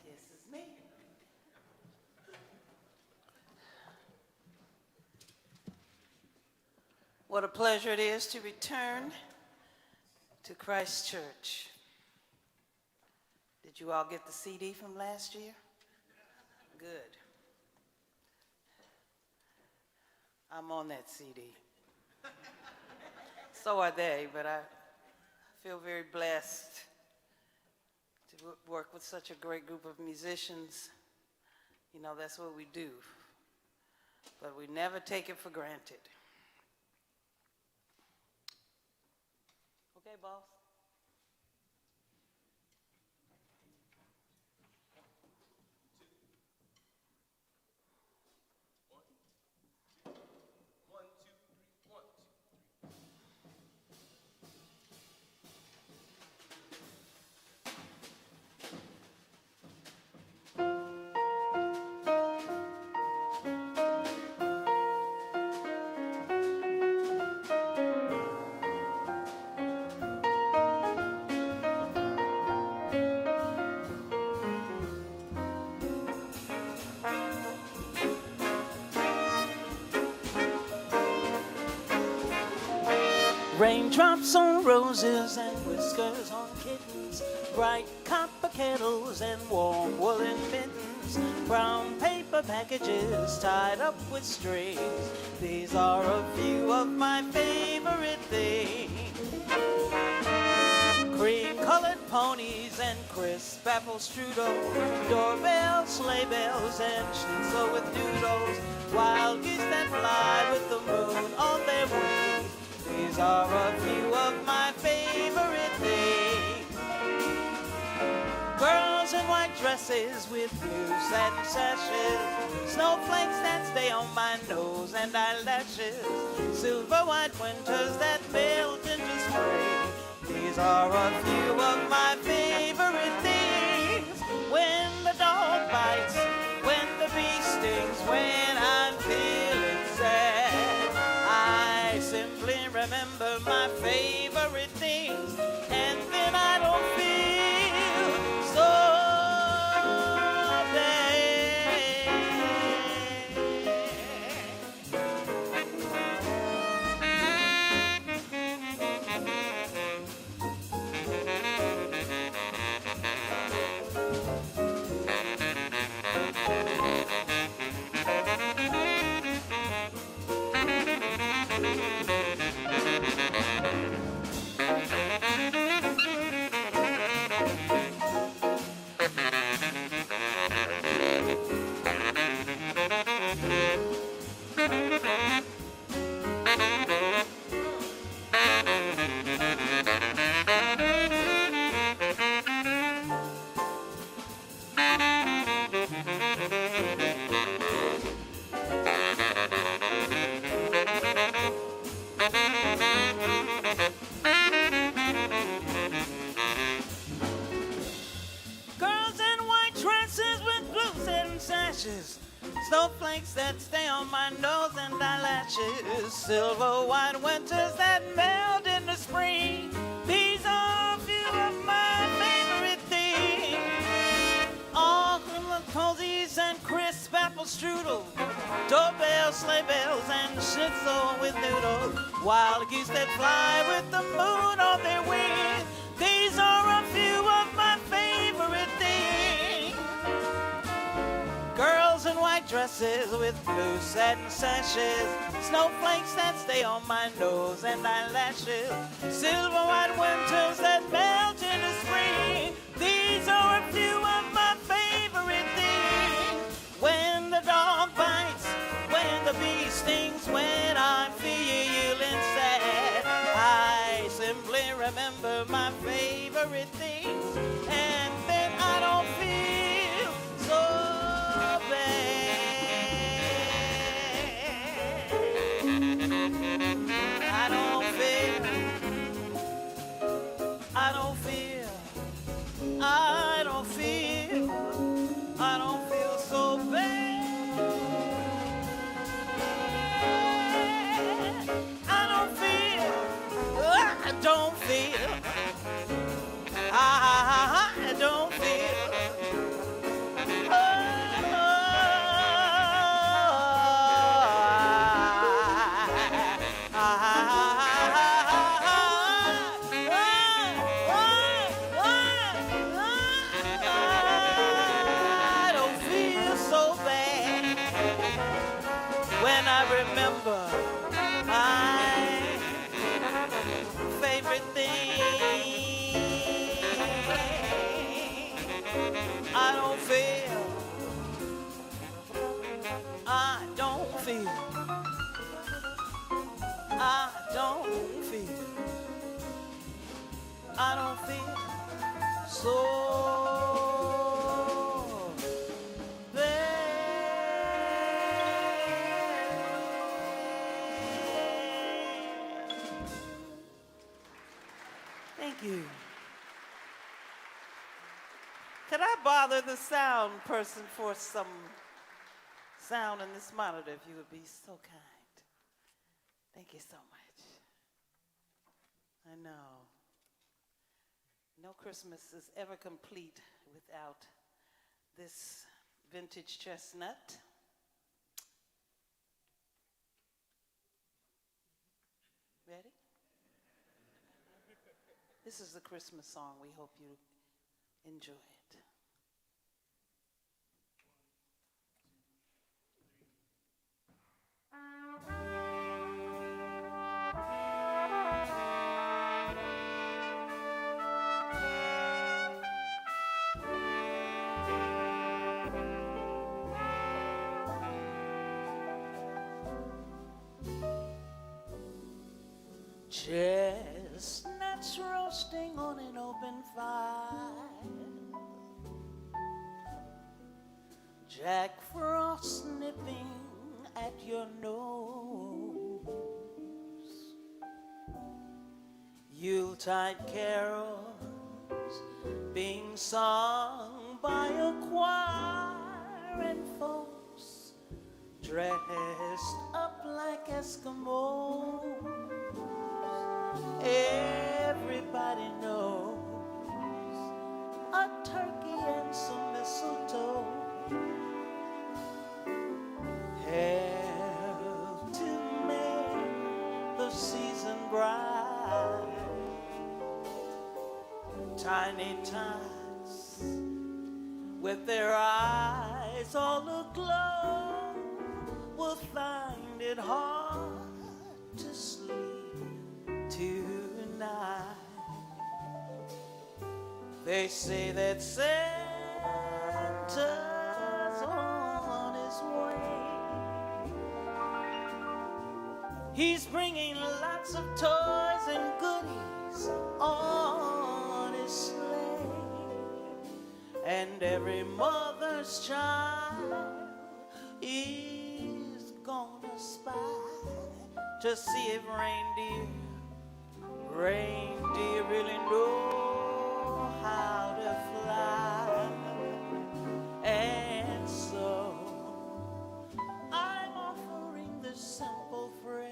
This is me. What a pleasure it is to return to Christ Church. Did you all get the CD from last year? Good. I'm on that CD. So are they, but I feel very blessed to work with such a great group of musicians. You know, that's what we do. But we never take it for granted. Okay, boss? Raindrops on roses and whiskers on kittens, bright copper kettles and warm woolen mittens, brown paper packages tied up with strings. These are a few of my favorite things. Cream-colored ponies and crisp apple strudel, doorbells, sleigh bells, and schnitzel with noodles, wild geese that fly with the moon on their wings. These are a few of my favorite things. Girls in white dresses with blue satin sashes, snowflakes that stay on my nose and eyelashes, silver white winters that melt into spring. These are a few of my favorite things. When the dog bites, when the bee stings, when I'm feeling sad, I simply remember my favorite things, and then I don't feel so bad. Girls in white dresses with blue satin sashes, snowflakes that stay on my nose and eyelashes, silver white winters that melt in the spring. These are a few of my favorite things. All posies and crisp apple strudel, doorbells, sleigh bells, and schnitzel with noodles, wild geese that fly with the moon on their wings. These are a few of my favorite things. Girls in white dresses with blue satin sashes, snowflakes that stay on my nose and eyelashes, silver white winters that melt in the spring. These are a few of my favorite things. When the dog bites, when the bee stings, when I'm feeling sad, I simply remember my favorite things, and then I don't feel so bad. I don't feel so bad. I don't feel. I don't feel so bad when I remember my favorite thing. I don't feel. I don't feel. I don't feel. I don't feel so bad. Thank you. Could I bother the sound person for some sound in this monitor, if you would be so kind? Thank you so much. I know. No Christmas is ever complete without this vintage chestnut. Ready? This is the Christmas song. We hope you enjoy it. Chestnuts roasting on an open fire, Jack Frost nipping at your nose, Yuletide carols being sung by a choir, and folks dressed up like Eskimos. Everybody knows a turkey and some mistletoe help to make the season bright. Tiny tots with their eyes all aglow will find it hard to sleep tonight. They say that Santa's on his way. He's bringing lots of toys and goodies on his sleigh, and every mother's child is gonna spy to see if reindeer really know how to fly. And so I'm offering this simple phrase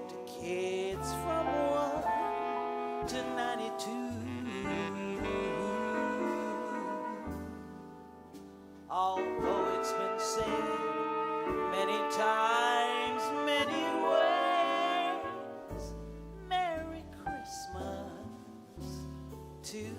to kids from 1 to 92. Although it's been said many times, many ways, Merry Christmas to you.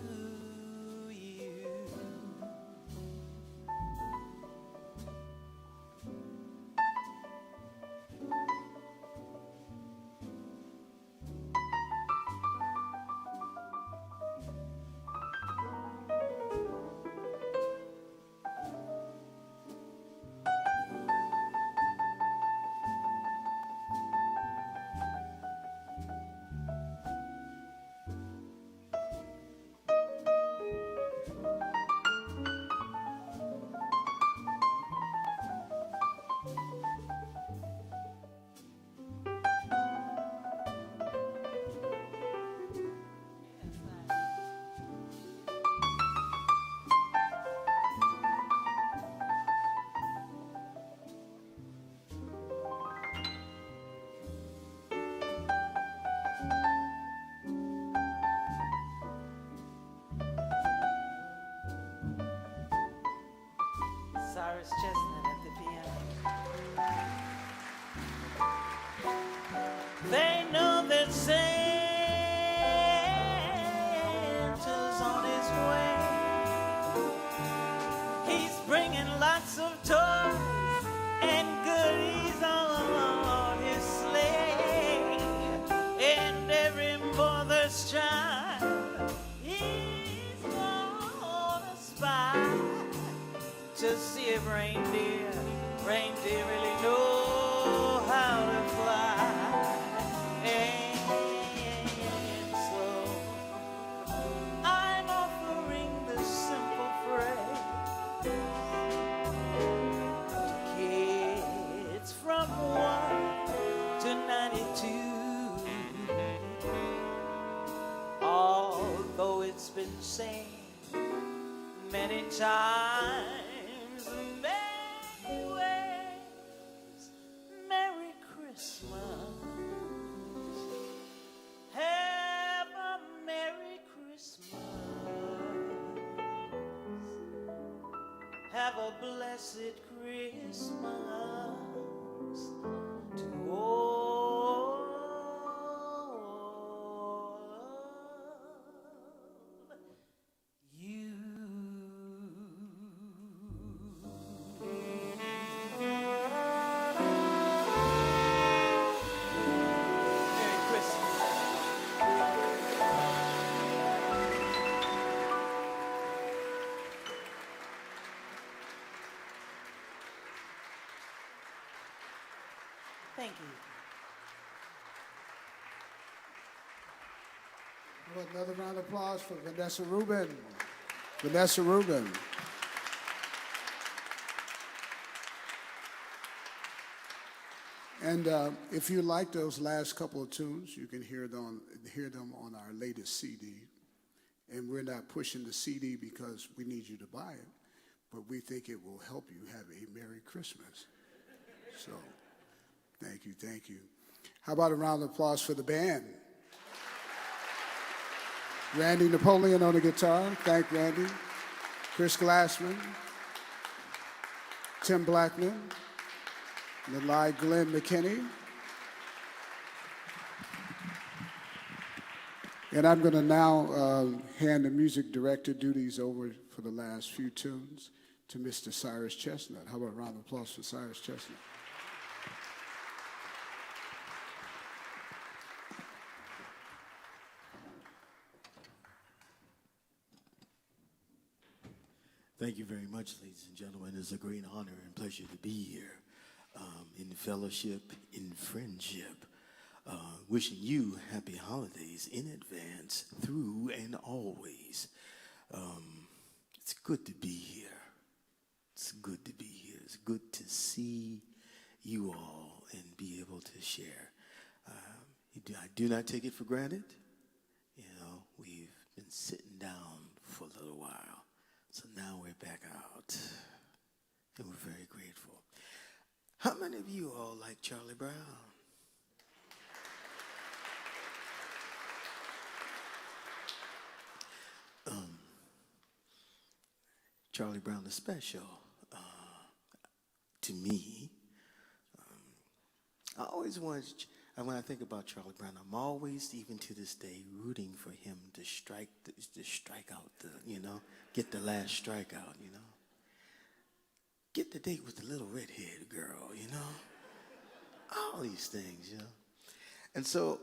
Cyrus Chestnut at the piano. They know that Santa's on his way. He's bringing lots of toys and goodies on his sleigh, and every mother's child is gonna spy to see if reindeer really know how to fly. And so I'm offering this simple phrase to kids from 1 to 92. Although it's been said many times, many ways, Merry Christmas. Have a Merry Christmas. Have a blessed Christmas to all Well, another round of applause for Vanessa Rubin. Vanessa Rubin. And if you like those last couple of tunes, you can hear them on our latest CD. And we're not pushing the CD because we need you to buy it, but we think it will help you have a Merry Christmas. So, thank you, thank you. How about a round of applause for the band? Randy Napoleon on the guitar. Thank Randy. Chris Glassman. Tim Blackman. Nalai Glenn McKinney. And I'm going to now hand the music director duties over for the last few tunes to Mr. Cyrus Chestnut. How about a round of applause for Cyrus Chestnut? Thank you very much, ladies and gentlemen. It's a great honor and pleasure to be here in fellowship, in friendship. Wishing you happy holidays in advance, through and always. It's good to be here. It's good to be here. It's good to see you all and be able to share. I do not take it for granted. You know, we've been sitting down for a little while. So now we're back out, and we're very grateful. How many of you all like Charlie Brown? Charlie Brown is special to me. I always wanted, when I think about Charlie Brown, I'm always, even to this day, rooting for him to strike out get the last strikeout, Get the date with the little redhead girl, All these things, And so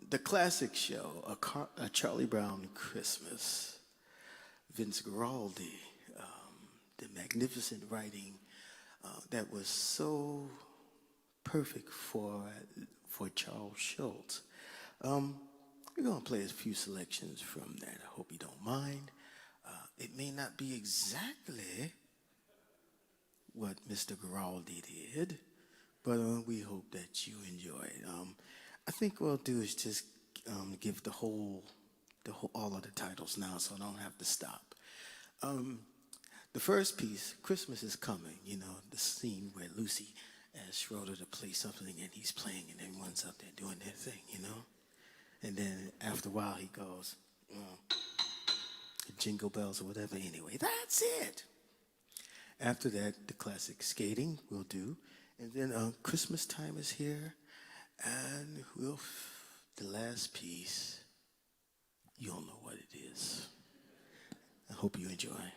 the classic show, A Charlie Brown Christmas, Vince Guaraldi, the magnificent writing that was so perfect for Charles Schultz. We're going to play a few selections from that. I hope you don't mind. It may not be exactly what Mr. Guaraldi did, but we hope that you enjoy it. I think what we'll do is just give all of the titles now, so I don't have to stop. The first piece, Christmas is Coming, the scene where Lucy asks Schroeder to play something and he's playing and everyone's up there doing their thing, And then after a while he goes, Jingle Bells or whatever. Anyway, that's it. After that, the classic Skating we'll do. And then Christmas Time is Here. And the last piece, you all know what it is. I hope you enjoy.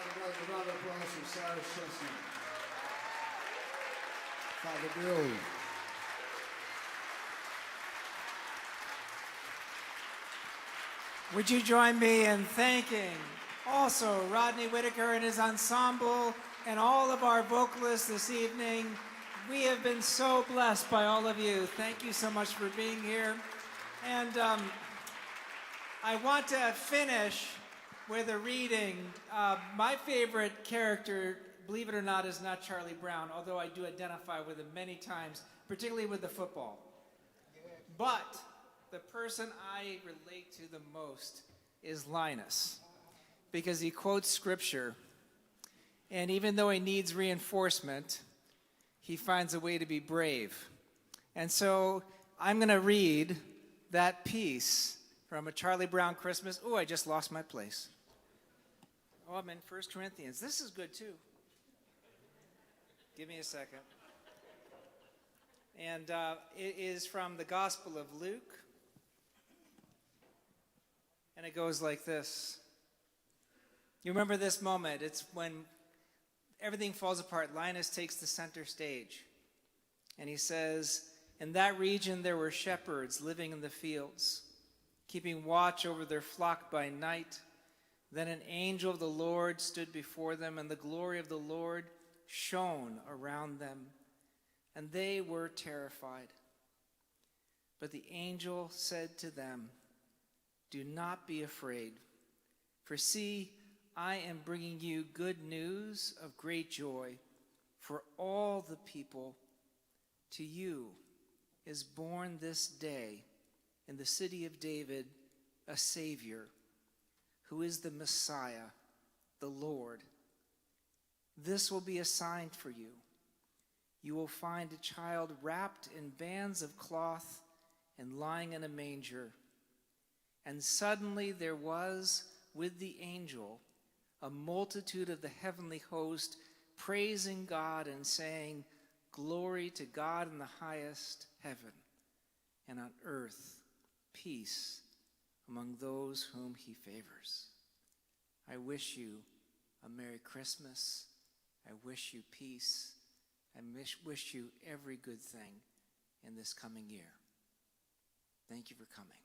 A round of applause for Cyrus Chestnut. Father Bill. Would you join me in thanking also Rodney Whitaker and his ensemble and all of our vocalists this evening? We have been so blessed by all of you. Thank you so much for being here. And I want to finish with a reading. My favorite character, believe it or not, is not Charlie Brown, although I do identify with him many times, particularly with the football. But the person I relate to the most is Linus, because he quotes scripture, and even though he needs reinforcement, he finds a way to be brave. And so I'm going to read that piece from A Charlie Brown Christmas. Oh, I just lost my place. Oh, I'm in 1 Corinthians. This is good too. Give me a second. And it is from the Gospel of Luke. And it goes like this. You remember this moment. It's when everything falls apart. Linus takes the center stage. And he says, in that region there were shepherds living in the fields, keeping watch over their flock by night. Then an angel of the Lord stood before them, and the glory of the Lord shone around them, and they were terrified. But the angel said to them, do not be afraid, for see, I am bringing you good news of great joy for all the people. To you is born this day in the city of David a Savior, who is the Messiah, the Lord. This will be a sign for you. You will find a child wrapped in bands of cloth and lying in a manger. And suddenly there was with the angel a multitude of the heavenly host, praising God and saying, glory to God in the highest heaven, and on earth peace among those whom he favors. I wish you a Merry Christmas. I wish you peace. I wish you every good thing in this coming year. Thank you for coming.